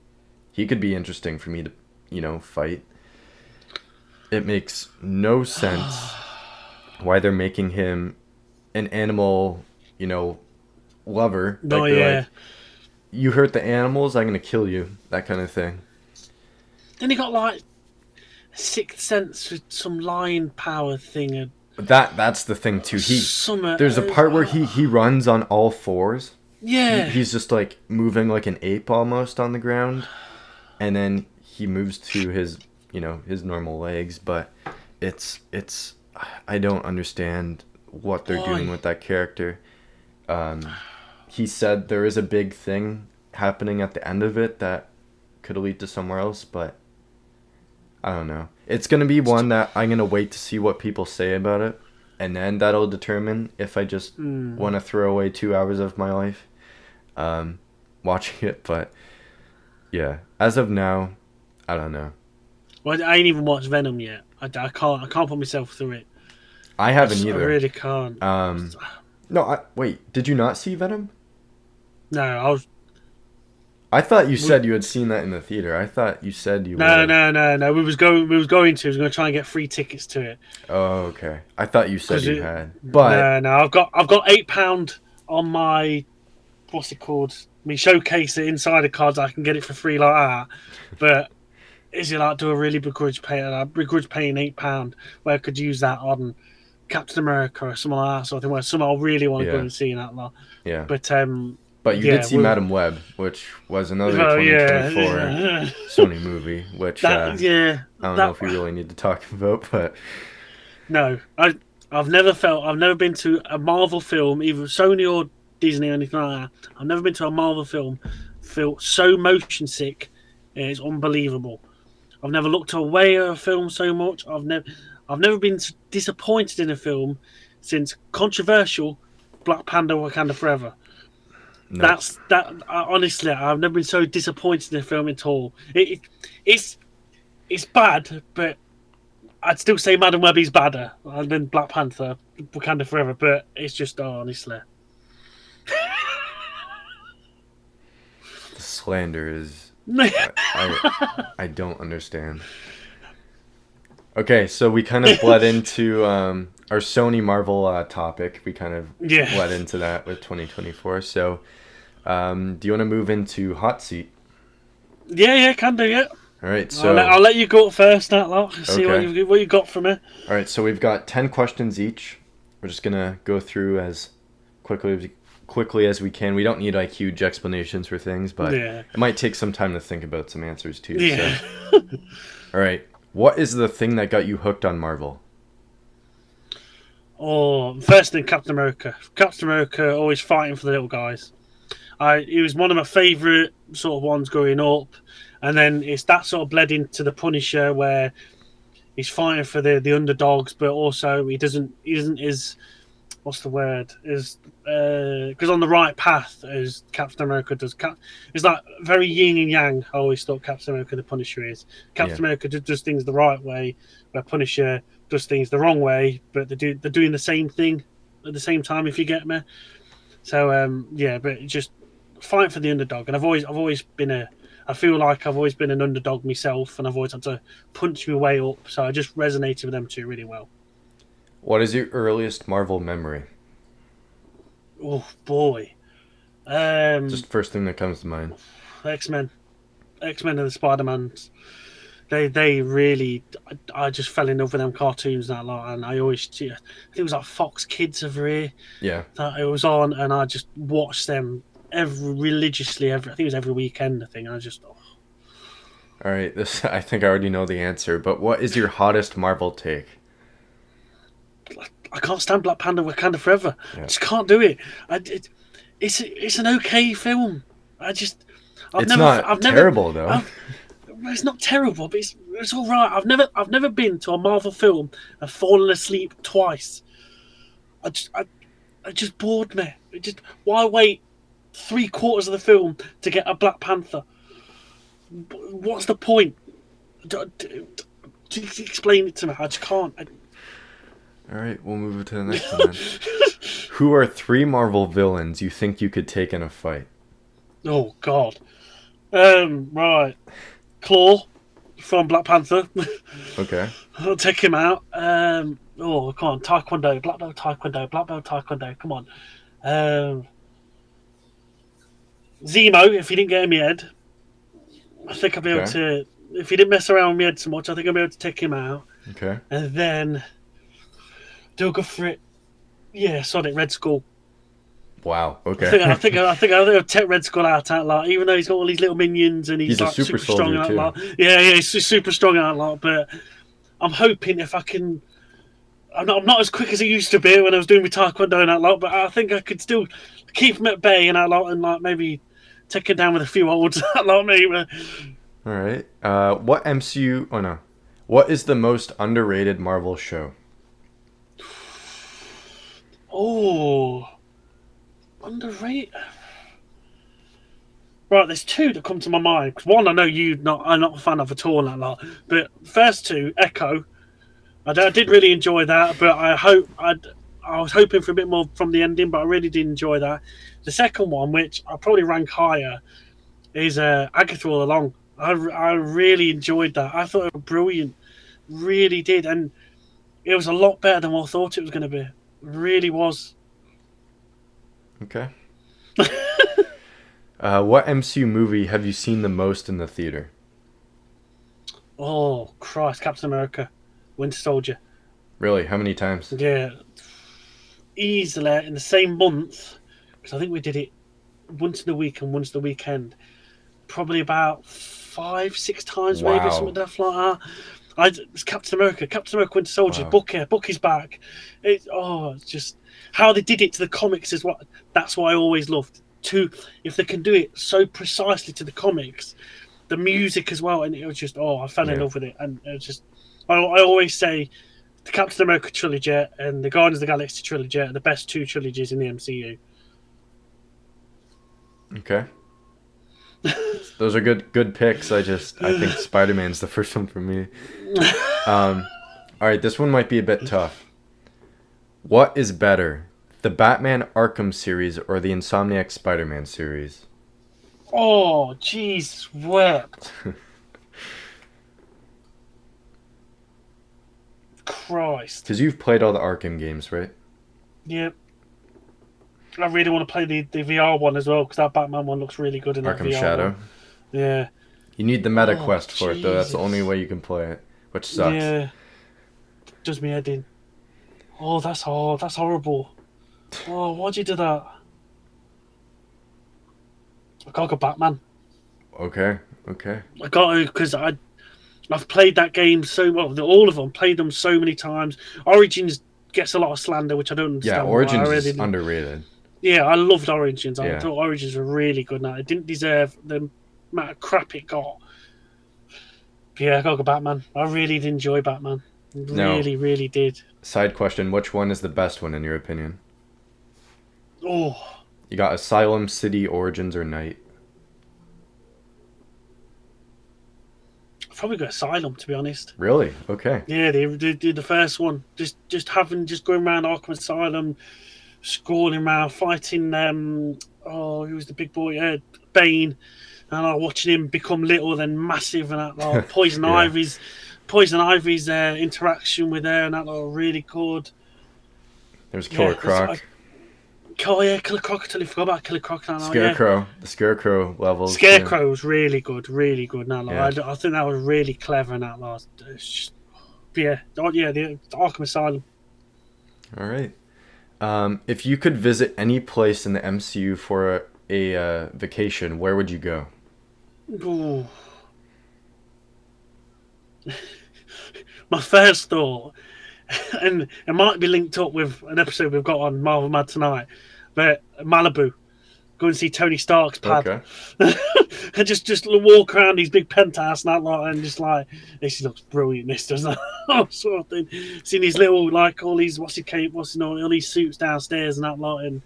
He could be interesting for me to, fight." It makes no sense why they're making him an animal, lover. No, Like they're yeah. like, "You hurt the animals, I'm gonna kill you." That kind of thing. Then he got like a sixth sense with some lion power thing. And That's the thing too. summer. There's a part where he runs on all fours. Yeah. He's just like moving like an ape almost on the ground, and then he moves to his normal legs. But it's I don't understand what they're doing Why? with that character. He said there is a big thing happening at the end of it that could lead to somewhere else, but I don't know. It's gonna be one that I'm gonna wait to see what people say about it, and then that'll determine if I just want to throw away 2 hours of my life watching it. But yeah, as of now, I don't know. Well, I ain't even watched Venom yet. I can't. I can't put myself through it. I haven't I either. really can't. No, wait. Did you not see Venom? No, I was. I thought you said you had seen that in the theater. I thought you said you No, would. no. We was going. We was going to. We was going to try and get free tickets to it. Oh, okay. I thought you said 'Cause you had. But no. I've got £8 on my what's it called? Me showcase it inside cards. I can get it for free like that. But is it like do a really begrudge pay? I begrudge paying £8 where I could use that on Captain America or something like that sort of thing. Where something I really want to go yeah, and see in that lot. yeah. But But you yeah, did see Madam Web, which was another well, 2024 yeah. Sony movie, which That yeah. I don't know That if we really need to talk about, but no. I've never been to a Marvel film, either Sony or Disney or anything like that. I've never been to a Marvel film feel so motion sick. It's unbelievable. I've never looked away at a film so much. I've never been disappointed in a film since controversial Black Panther Wakanda Forever. nope. Honestly, I've never been so disappointed in a film at all. It's bad, but I'd still say Madam Web is badder than Black Panther Wakanda Forever. But it's just honestly. The slander is I don't understand. Okay, so we kind of bled into our Sony Marvel topic. We kind of Yeah. bled into that with 2024. So, do you want to move into hot seat? Yeah, can do. Yeah. All right, so I'll let you go first. That lot. See Okay. what you got for me. all right, so we've got 10 questions each. We're just gonna go through as quickly as we can. We don't need like huge explanations for things, but Yeah. it might take some time to think about some answers too. Yeah. So. All right, what is the thing that got you hooked on Marvel? Or first thing, Captain America. Captain America always fighting for the little guys. He was one of my favourite sort of ones growing up, and then it's that sort of bled into the Punisher where he's fighting for the underdogs, but also he isn't as what's the word is because on the right path as Captain America does. It's like very yin and yang. I always thought Captain America the Punisher is. Captain America does things the right way, where Punisher does things the wrong way, but they're doing the same thing at the same time. If you get me. So but just fight for the underdog, and I've always been I feel like I've always been an underdog myself, and I've always had to punch my way up. So I just resonated with them two really well. What is your earliest Marvel memory? Oh boy, Just first thing that comes to mind. X-Men and the Spider-Mans. They really, I just fell in love with them cartoons that lot, and I think it was like Fox Kids over here. Yeah. That it was on, and I just watched them religiously. I think it was every weekend. I think I just. Oh. All right, I think I already know the answer, but what is your hottest Marvel take? I can't stand Black Panther Wakanda Forever. Yeah. I just can't do it. It's an okay film. It's not terrible though. It's not terrible, but it's all right. I've never been to a Marvel film and fallen asleep twice. It just bored me. Why wait 3/4 of the film to get a Black Panther? What's the point? Explain it to me. I just can't. All right, we'll move to the next one then. Who are 3 Marvel villains you think you could take in a fight? Oh God. Right. Claw from Black Panther. Okay. I'll take him out. Come on, Taekwondo, Black Belt Taekwondo. Come on. Zemo, if he didn't get in my head, I think I'll be able to. If he didn't mess around with my head so much, I think I'll be able to take him out. Okay. And then do a go for it. Yeah, Sonic Red Skull. Wow. Okay. I think I'll take Red Skull out that lot, even though he's got all these little minions and he's like super strong in that lot. Yeah, he's super strong in that lot. But I'm hoping if I can, I'm not as quick as I used to be when I was doing my Taekwondo in that lot. But I think I could still keep him at bay in that lot and like maybe take him down with a few olds that lot, maybe. All right. What MCU? Oh no. What is the most underrated Marvel show? Oh. Underrated. Right, there's 2 that come to my mind. One, I know I'm not a fan of at all in that lot. But first 2, Echo. I did really enjoy that, but I was hoping for a bit more from the ending, but I really did enjoy that. The second one, which I'll probably rank higher, is Agatha All Along. I really enjoyed that. I thought it was brilliant, really did, and it was a lot better than what I thought it was going to be. It really was. Okay. What MCU movie have you seen the most in the theater? Oh, Christ, Captain America, Winter Soldier. Really? How many times? Yeah. Easily in the same month, because I think we did it once in the week and once the weekend. Probably about 5-6 times, maybe, something like that. It's Captain America Winter Soldier. Wow. Bucky's back. It's just how they did it to the comics is that's what I always loved. If they can do it so precisely to the comics, the music as well, and it was just I fell in love with it, and it was just I always say the Captain America trilogy and the Guardians of the Galaxy trilogy are the best 2 trilogies in the MCU. Okay. Those are good picks. I think Spider-Man's the first one for me. All right, this one might be a bit tough. What is better, the Batman Arkham series or the Insomniac Spider-Man series? Oh, jeez, wept. Christ. Because you've played all the Arkham games, right? Yep. I really want to play the VR one as well, because that Batman one looks really good in that Arkham VR Shadow. one. Yeah. You need the Meta Quest for it, though. That's the only way you can play it, which sucks. Yeah. Does me head in. Oh, that's hard. That's horrible. Oh, why'd you do that? I gotta go Batman. Okay. I got to, because I've played that game so well. All of them, played them so many times. Origins gets a lot of slander, which I don't Yeah, understand. Origins I really is didn't. underrated. Yeah, I loved Origins. I Yeah. thought Origins were really good. Now it didn't deserve the amount of crap it got. But yeah, I gotta go Batman. I really did enjoy Batman. Now, Really, really did. side question, which one is the best one in your opinion? Oh, You got Asylum, City, Origins, or Night? I've probably got Asylum, to be honest. Really? Okay. Yeah, they did the first one. Just going around Arkham Asylum, scrolling around, fighting who was the big boy? Bane, and watching him become little, then massive, and that Yeah. Poison Ivy's interaction with her, and that really good. There's Killer Yeah, Croc. Killer Croc. I totally forgot about Killer Croc. Now, yeah. Scarecrow. The Scarecrow levels. Scarecrow was really good, really good. Now, Yeah. I think that was really clever in that last. The Arkham Asylum. All right. If you could visit any place in the MCU for a vacation, where would you go? Ooh. My first thought, and it might be linked up with an episode we've got on Marvel Mad tonight, but Malibu. Go and see Tony Stark's pad. Okay. And just walk around these big penthouse and that lot, and just like, this looks brilliant, this doesn't sort of thing. Seeing these little, like, all these all these suits downstairs and that lot, and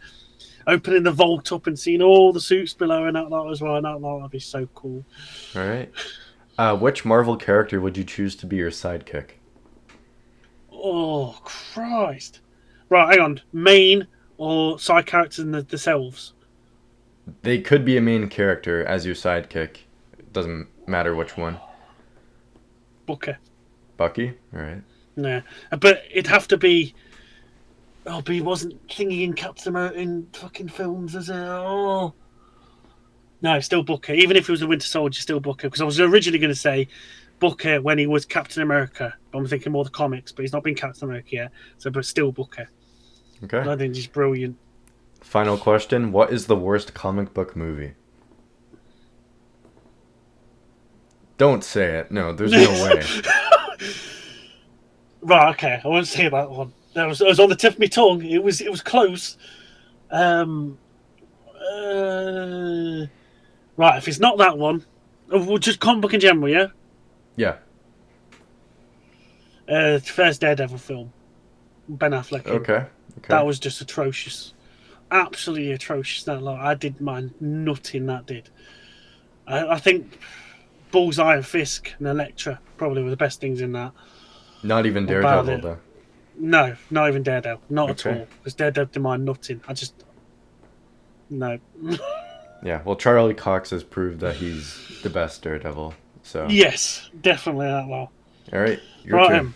opening the vault up and seeing all the suits below and that lot as well, and that lot would be so cool. All right. Which Marvel character would you choose to be your sidekick? Oh Christ! Right, hang on. Main or side characters in themselves? They could be a main character as your sidekick. It doesn't matter which one. Booker. Bucky? All right. Yeah, but it'd have to be. Oh, but he wasn't thingy in Captain America in fucking films, is it? Oh. No, still Booker. Even if he was a Winter Soldier, still Booker. Because I was originally going to say Booker when he was Captain America. I'm thinking more the comics, but he's not been Captain America yet. So, but still Booker. Okay. I think he's brilliant. Final question. What is the worst comic book movie? Don't say it. No, there's no way. Right, okay. I won't say that one. It was on the tip of my tongue. It was close. Right, if it's not that one, we'll just comic book in general, yeah? Yeah. The first Daredevil film. Ben Affleck. Okay. That was just atrocious. Absolutely atrocious. That lot. I did mine nutting, that did. I think Bullseye and Fisk and Elektra probably were the best things in that. Not even Daredevil, though. No, not even Daredevil. Not at Okay. all. Because Daredevil did mine nutting. No. Yeah, well, Charlie Cox has proved that he's the best Daredevil, so... Yes, definitely that lot. All right, your turn.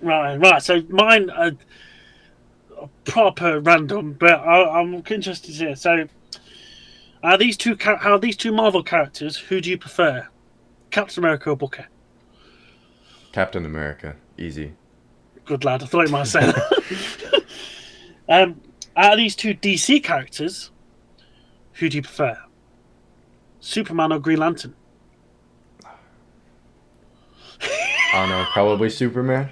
Right. So mine are proper random, but I'm interested to hear. So, these two Marvel characters, who do you prefer? Captain America or Booker? Captain America. Easy. Good lad. I thought you might say that. Out of these two DC characters, who do you prefer? Superman or Green Lantern? I don't know, probably Superman?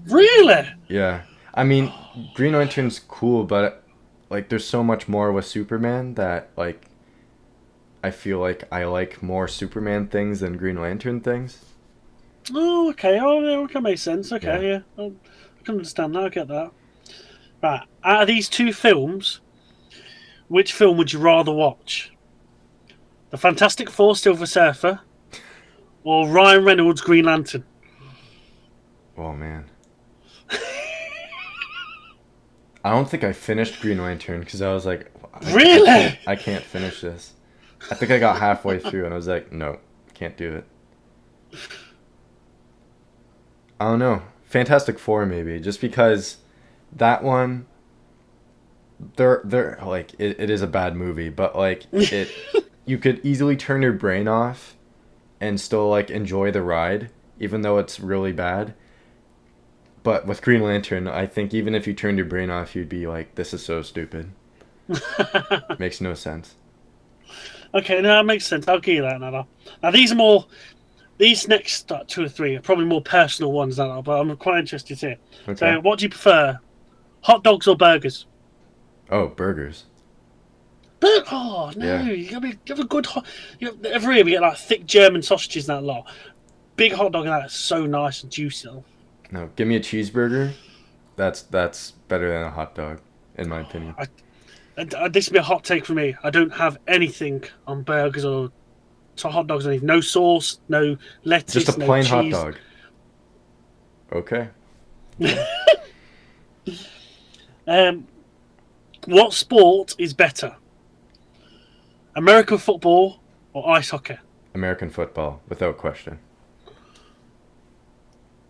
Really? Yeah. I mean, Green Lantern's cool, but, like, there's so much more with Superman that, like, I feel like I like more Superman things than Green Lantern things. Oh, okay. Oh, yeah, okay, makes sense. Okay, Yeah. yeah. I can understand that. I get that. Right. Out of these two films, which film would you rather watch? The Fantastic Four Silver Surfer or Ryan Reynolds Green Lantern? Oh, man. I don't think I finished Green Lantern because I was like, Really? I can't finish this. I think I got halfway through and I was like, no, can't do it. I don't know. Fantastic Four maybe, just because that one, they're like it is a bad movie, but like it, you could easily turn your brain off, and still like enjoy the ride, even though it's really bad. But with Green Lantern, I think even if you turned your brain off, you'd be like, this is so stupid. Makes no sense. Okay, no, that makes sense. I'll give you that now. Now these are more These next two or three are probably more personal ones, than but I'm quite interested here. Okay. So, what do you prefer, hot dogs or burgers? Oh, burgers. But oh no, Yeah. you have a good hot. Every year we get like thick German sausages and that lot. Big hot dog and that is so nice and juicy. No, give me a cheeseburger. That's better than a hot dog, in my opinion. This will be a hot take for me. I don't have anything on burgers or hot dogs. No sauce, no Just a lettuce, no plain hot cheese. dog. Okay. What sport is better? American football or ice hockey? American football, without question.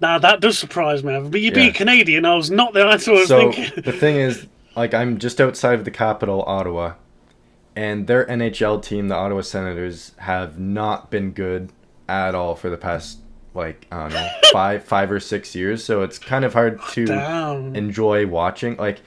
Now that does surprise me. But you Yeah. being Canadian, I was not the answer I was So thinking. the thing is, like, I'm just outside of the capital, Ottawa, and their NHL team, the Ottawa Senators, have not been good at all for the past, like, I don't know, 5 or 6 years. So it's kind of hard to Damn. enjoy watching. Like,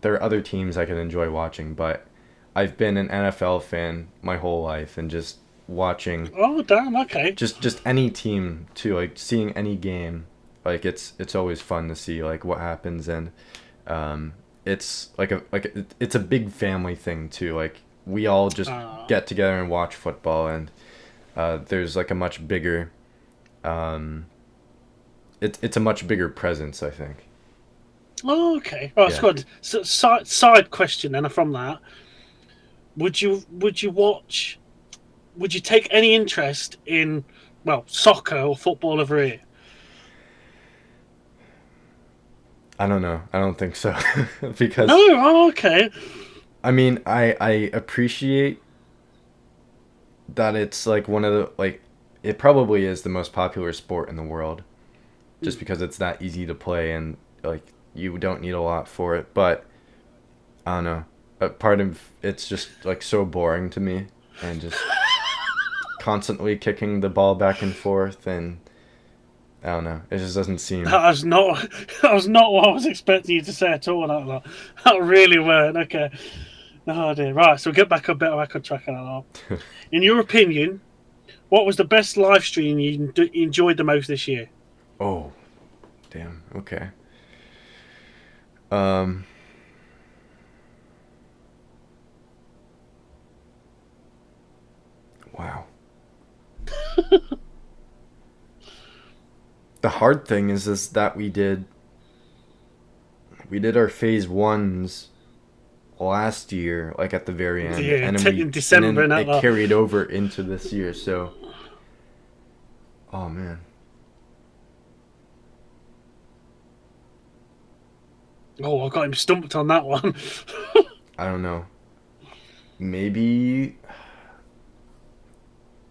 there are other teams I can enjoy watching, but I've been an NFL fan my whole life, and just watching Oh damn. Okay. just any team too, like seeing any game, like it's always fun to see like what happens. And it's it's a big family thing too. Like, we all just get together and watch football, and there's like a much bigger it's a much bigger presence, I think. Oh, okay. Right, Yeah. it's good. So, side question then from that. Would you watch? Would you take any interest in soccer or football over here? I don't know. I don't think so. Because No. Oh, okay. I mean, I appreciate that it's like one of the, like, it probably is the most popular sport in the world, just because it's that easy to play, and like you don't need a lot for it. But I don't know. A part of it's just like so boring to me, and just constantly kicking the ball back and forth, and I don't know. It just doesn't seem. That was not. That was not what I was expecting you to say at all. That really weren't. Okay. Oh dear. Right. So we'll get back a bit back on track on that. In your opinion, what was the best live stream you enjoyed the most this year? Oh, damn. Okay. Wow. The hard thing is that we did our phase ones last year, like at the very end, Yeah, and then in December, and and then that it carried over into this year. So, oh man. Oh, I got him stumped on that one. I don't know. Maybe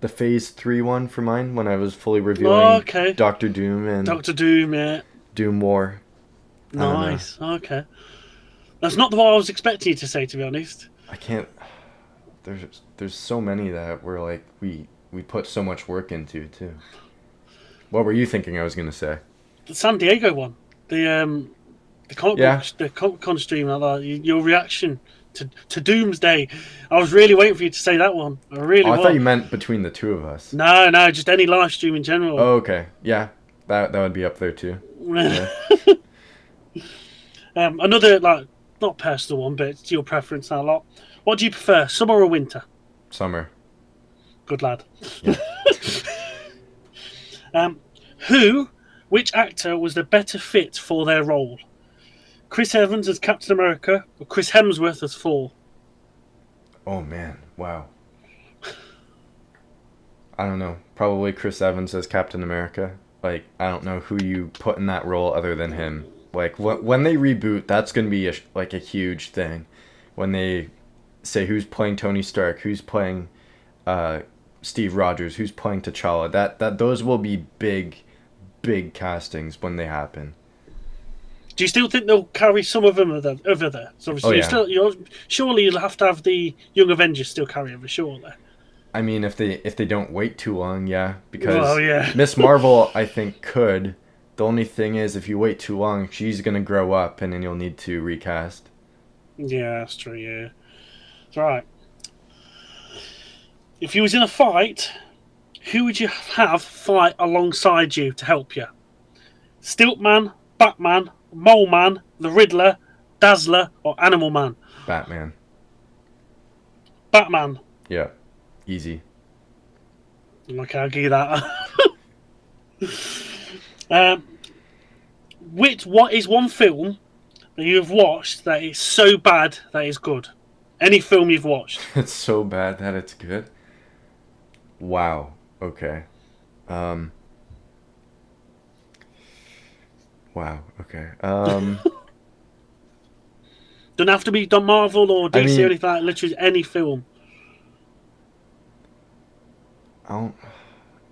the phase 3 one for mine, when I was fully reviewing Okay. Doctor Doom and Doctor Doom, yeah. Doom War. I don't know. Nice. Okay. That's not the one I was expecting you to say, to be honest. I can't. There's so many that we're like we put so much work into too. What were you thinking I was gonna say? The San Diego one. The Comic Con stream, like that. Your reaction to Doomsday. I was really waiting for you to say that one. I really was. I thought you meant between the two of us. No, just any live stream in general. Oh, okay. Yeah, that would be up there too. Yeah. Another, not personal one, but it's your preference a lot. What do you prefer, summer or winter? Summer. Good lad. Yeah. Which actor was the better fit for their role? Chris Evans as Captain America or Chris Hemsworth as Thor? Oh man, wow. I don't know. Probably Chris Evans as Captain America. Like, I don't know who you put in that role other than him. Like, when they reboot, that's gonna be a huge thing. When they say who's playing Tony Stark, who's playing Steve Rogers, who's playing T'Challa, that those will be big castings when they happen. Do you still think they'll carry some of them over there? So obviously, surely you'll have to have the Young Avengers still carry over, surely. I mean, if they don't wait too long, yeah, because yeah. Miss Marvel, I think, could. The only thing is, if you wait too long, she's gonna grow up, and then you'll need to recast. Yeah, that's true. Yeah, that's right. If you was in a fight, who would you have fight alongside you to help you? Stiltman, Batman, Mole Man, the Riddler, Dazzler, or Animal Man? Batman. Batman. Yeah. Easy. Okay, I'll give you that. What is one film that you've watched that is so bad that is good? Any film you've watched. It's so bad that it's good. Wow. Okay. Wow. Okay. Don't have to be Marvel or DC or anything like that. Literally any film.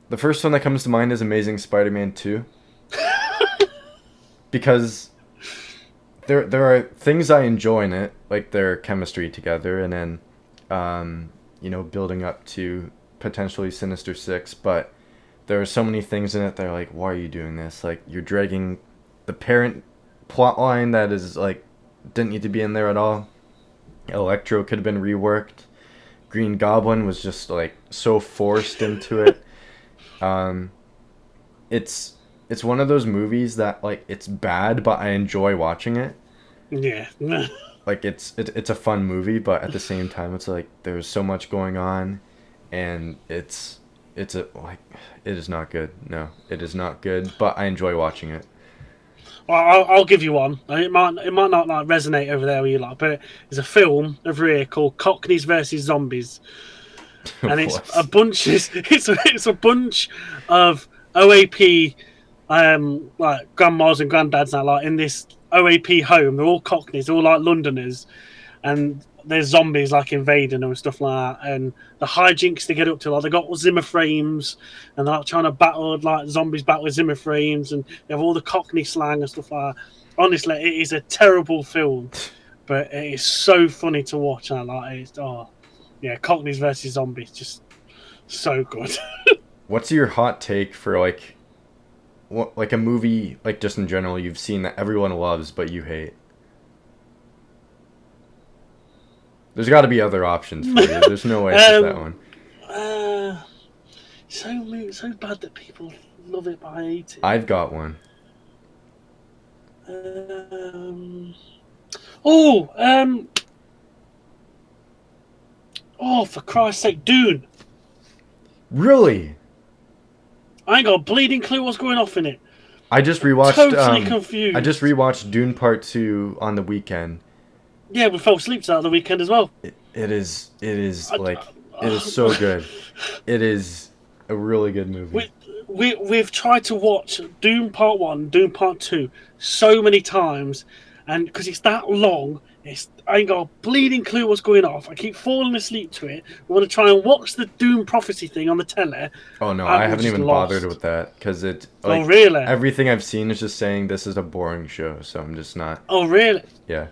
The first one that comes to mind is Amazing Spider-Man 2. Because there are things I enjoy in it, like their chemistry together, and then building up to potentially Sinister Six, but there are so many things in it that are like, why are you doing this? Like, you're dragging the parent plot line that is like didn't need to be in there at all. Electro could have been reworked. Green Goblin was just like so forced into it. It's one of those movies that, like, it's bad, but I enjoy watching it. Yeah. Like, it's a fun movie, but at the same time, it's like there's so much going on, and it is not good. No, it is not good, but I enjoy watching it. Well, I'll give you one. It might not like resonate over there with you lot, but there's a film over here called Cockneys versus Zombies, and it's a bunch. It's a bunch of OAP, like grandmas and granddads now, like in this OAP home. They're all Cockneys, they're all like Londoners, and there's zombies like invading them and stuff like that. And the hijinks they get up to, like they got Zimmer frames, and they're like trying to battle like zombies battle with Zimmer frames, and they have all the Cockney slang and stuff like that. Honestly, it is a terrible film, but it is so funny to watch. And like it's Cockneys versus Zombies, just so good. What's your hot take for like a movie, like just in general, you've seen that everyone loves but you hate? There's got to be other options for you. There's no way it's just that one. So bad that people love it but I hate it. I've got one. For Christ's sake, Dune. Really? I ain't got a bleeding clue what's going off in it. I just rewatched. Totally confused. I just rewatched Dune Part 2 on the weekend. Yeah, we fell asleep to that on the weekend as well. It is so good. It is a really good movie. We've tried to watch Dune Part 1, Dune Part 2 so many times, and because it's that long, I ain't got a bleeding clue what's going off. I keep falling asleep to it. We want to try and watch the Doom prophecy thing on the telly. Oh no, I haven't even bothered with that because it. Like, oh really? Everything I've seen is just saying this is a boring show, so I'm just not. Oh really? Yeah.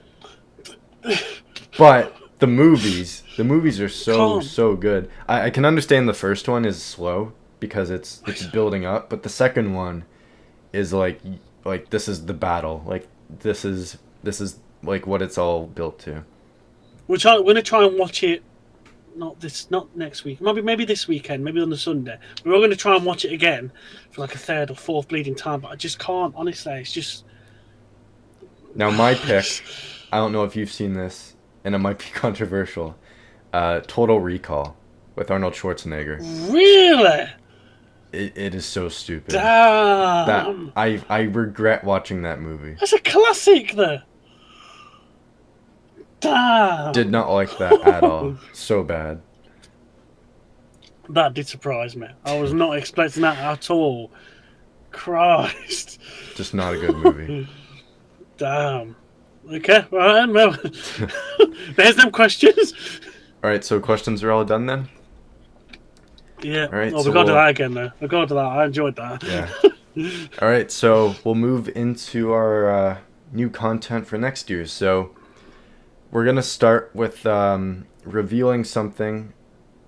But the movies are so good. I can understand the first one is slow because it's building up, but the second one is like this is the battle. Like this is like what it's all built to. We're gonna try and watch it. Not next week. Maybe this weekend. Maybe on the Sunday. We're all gonna try and watch it again for like a third or fourth bleeding time. But I just can't. Honestly, it's just. Now my pick. I don't know if you've seen this, and it might be controversial. Total Recall with Arnold Schwarzenegger. Really? It is so stupid. Damn. That I regret watching that movie. That's a classic, though. Damn. Did not like that at all. So bad. That did surprise me. I was not expecting that at all. Christ. Just not a good movie. Damn. Okay, well, there's them questions. Alright, so questions are all done then? Yeah. All right, we got to do that again, though. We got to do that. I enjoyed that. Yeah. Alright, so we'll move into our new content for next year. So we're going to start with revealing something.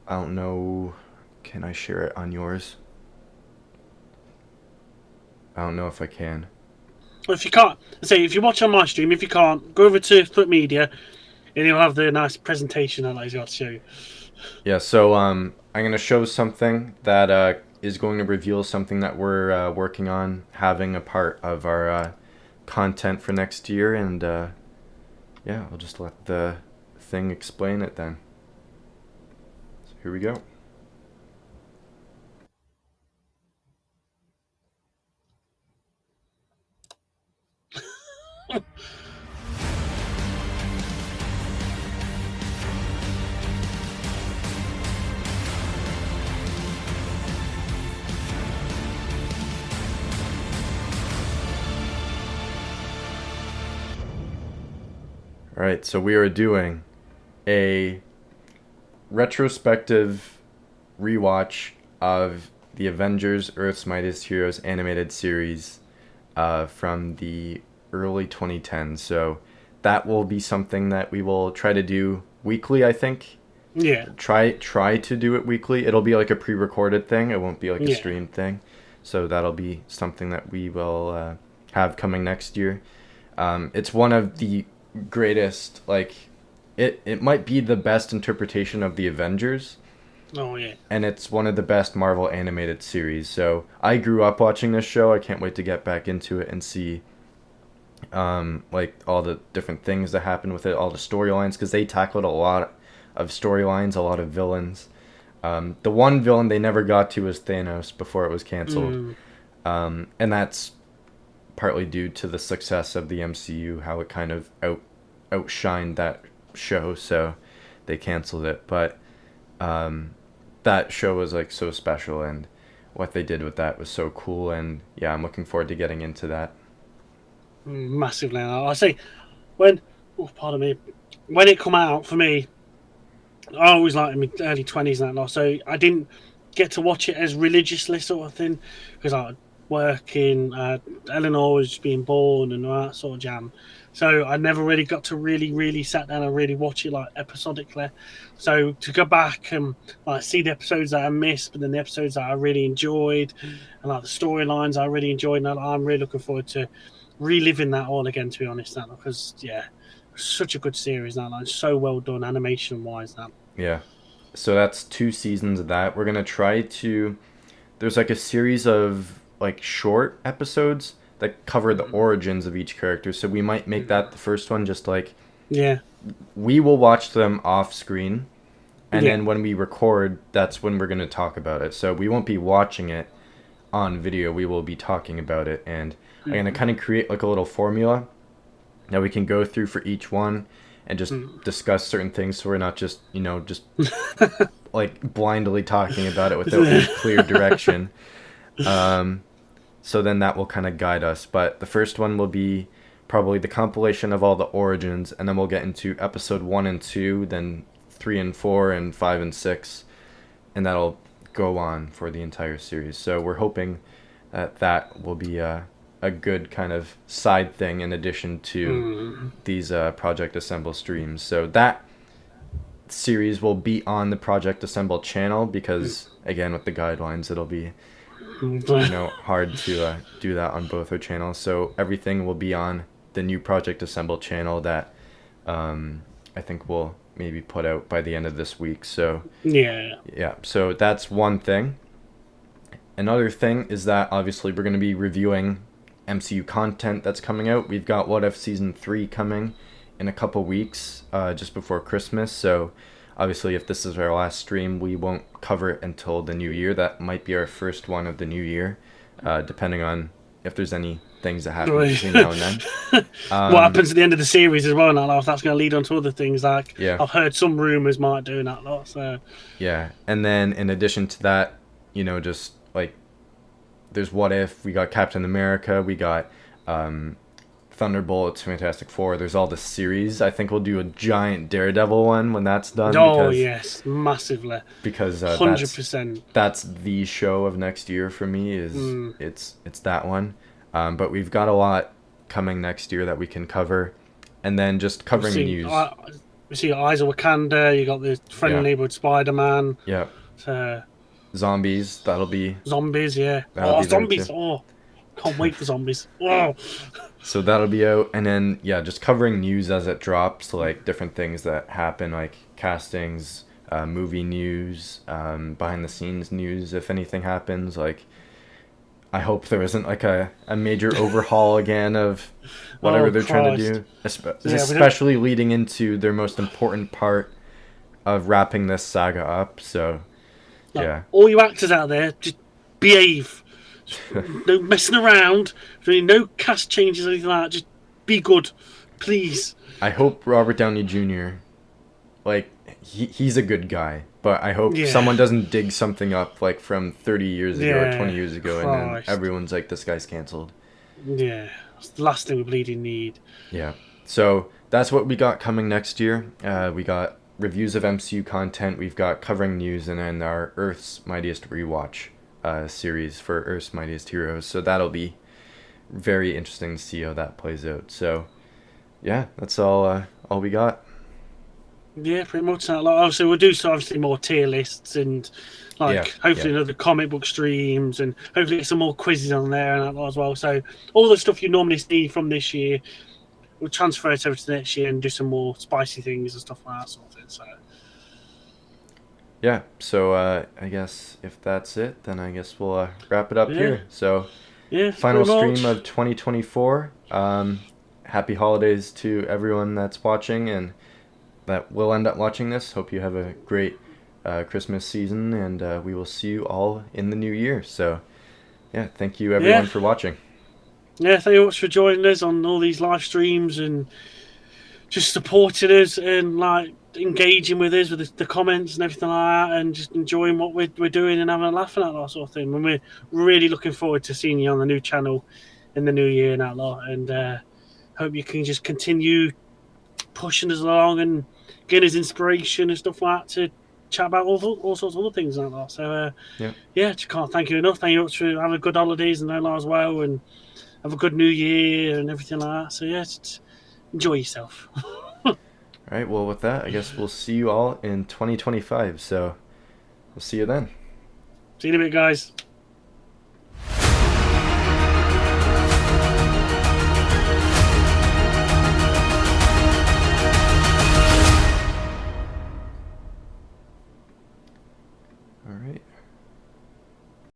I don't know. Can I share it on yours? I don't know if I can. If you can't, if you watch on my stream, if you can't, go over to Thwip Media, and you'll have the nice presentation that I've got to show you. Yeah, so I'm gonna show something that is going to reveal something that we're working on having a part of our content for next year, and yeah, I'll just let the thing explain it then. So here we go. All right, so we are doing a retrospective rewatch of the Avengers Earth's Mightiest Heroes animated series from the early 2010s. So that will be something that we will try to do weekly, I think. Yeah. Try to do it weekly. It'll be like a pre-recorded thing. It won't be like a Yeah. streamed thing. So that'll be something that we will have coming next year. It's one of the greatest, like, it might be the best interpretation of the Avengers. Oh, yeah. And it's one of the best Marvel animated series. So I grew up watching this show. I can't wait to get back into it and see like all the different things that happen with it, all the storylines, because they tackled a lot of storylines, a lot of villains. The one villain they never got to was Thanos before it was canceled. And that's partly due to the success of the MCU, how it kind of outshined that show, so they canceled it. But that show was like so special, and what they did with that was so cool, and yeah, I'm looking forward to getting into that. Massively. I say, when it come out for me, I always liked it in my early 20s and that lot, so I didn't get to watch it as religiously sort of thing, because I was working, Eleanor was being born and all that sort of jam. So I never really got to really sat down and really watch it like episodically. So to go back and like see the episodes that I missed, but then the episodes that I really enjoyed, and like the storylines I really enjoyed, and I'm really looking forward to reliving that all again. To be honest, that because yeah, such a good series. That like so well done animation wise. That Yeah, so that's 2 seasons of that. We're gonna try to. There's like a series of like short episodes that cover the origins of each character. So we might make that the first one, just like yeah, we will watch them off screen, and Yeah. then when we record, that's when we're going to talk about it. So we won't be watching it on video, we will be talking about it, and I'm going to kind of create like a little formula that we can go through for each one and just discuss certain things, so we're not just just like blindly talking about it without any clear direction. So then that will kind of guide us. But the first one will be probably the compilation of all the origins, and then we'll get into episode 1 and 2, then 3 and 4, and 5 and 6, and that'll go on for the entire series. So we're hoping that that will be a good kind of side thing in addition to these Project Assemble streams. So that series will be on the Project Assemble channel because, again, with the guidelines, it'll be hard to do that on both our channels. So everything will be on the new Project Assemble channel that I think we'll maybe put out by the end of this week. So yeah, so that's one thing. Another thing is that obviously we're going to be reviewing MCU content that's coming out. We've got What If Season 3 coming in a couple weeks, just before Christmas. So obviously, if this is our last stream, we won't cover it until the new year. That might be our first one of the new year, depending on if there's any things that happen between now and then. What happens at the end of the series as well, and if that's going to lead on to other things. Like I've heard some rumours might do that lot. So yeah, and then in addition to that, just like there's What If, we got Captain America, we got Thunderbolts, Fantastic Four. There's all the series. I think we'll do a giant Daredevil one when that's done. Oh yes, massively. Because 100%. That's the show of next year for me. It's that one. But we've got a lot coming next year that we can cover, and then just covering news. We see Eyes of Wakanda. You got the friendly neighborhood Spider-Man. Yeah. So, zombies. That'll be zombies. Yeah. Zombies. Oh, can't wait for zombies. Wow. So that'll be out, and then just covering news as it drops, like different things that happen, like castings, movie news, behind the scenes news. If anything happens, like I hope there isn't like a major overhaul again of whatever Oh they're trying to Christ! do, Yeah, we don't. especially leading into their most important part of wrapping this saga up. So Like, yeah. all you actors out there, just behave. No messing around. No cast changes or anything like that. Just be good, please. I hope Robert Downey Jr. like he's a good guy, but I hope Yeah, someone doesn't dig something up like from 30 years ago or 20 yeah. years ago, and then Christ. everyone's like, this guy's canceled. Yeah, it's the last thing we bleeding need. Yeah. So that's what we got coming next year. We got reviews of MCU content. We've got covering news, and then our Earth's Mightiest Rewatch series for Earth's Mightiest Heroes. So that'll be very interesting to see how that plays out. So yeah, that's all we got. Yeah, pretty much that. Like, obviously, we'll do so obviously more tier lists and Yeah, like hopefully yeah, another comic book streams and hopefully get some more quizzes on there and that lot as well. So all the stuff you normally see from this year, we'll transfer it over to next year and do some more spicy things and stuff like that sort of thing. So yeah. So I guess if that's it, then I guess we'll wrap it up yeah, here. So yeah, final pretty stream much. of 2024. Happy holidays to everyone that's watching and that will end up watching this. Hope you have a great Christmas season, and we will see you all in the new year. So, yeah, thank you Yeah, everyone for watching. yeah. Thank you much for joining us on all these live streams and just supporting us and like engaging with us with the comments and everything like that, and just enjoying what we're doing and having a laugh at that sort of thing. And we're really looking forward to seeing you on the new channel in the new year and that lot. And hope you can just continue pushing us along and getting us inspiration and stuff like that to chat about all sorts of other things and that lot. So Yeah. yeah, just can't thank you enough. Thank you much for having good holidays and that lot as well, and have a good new year and everything like that. So yeah, just enjoy yourself. All right. Well, with that, I guess we'll see you all in 2025. So, we'll see you then. See you in a bit, guys.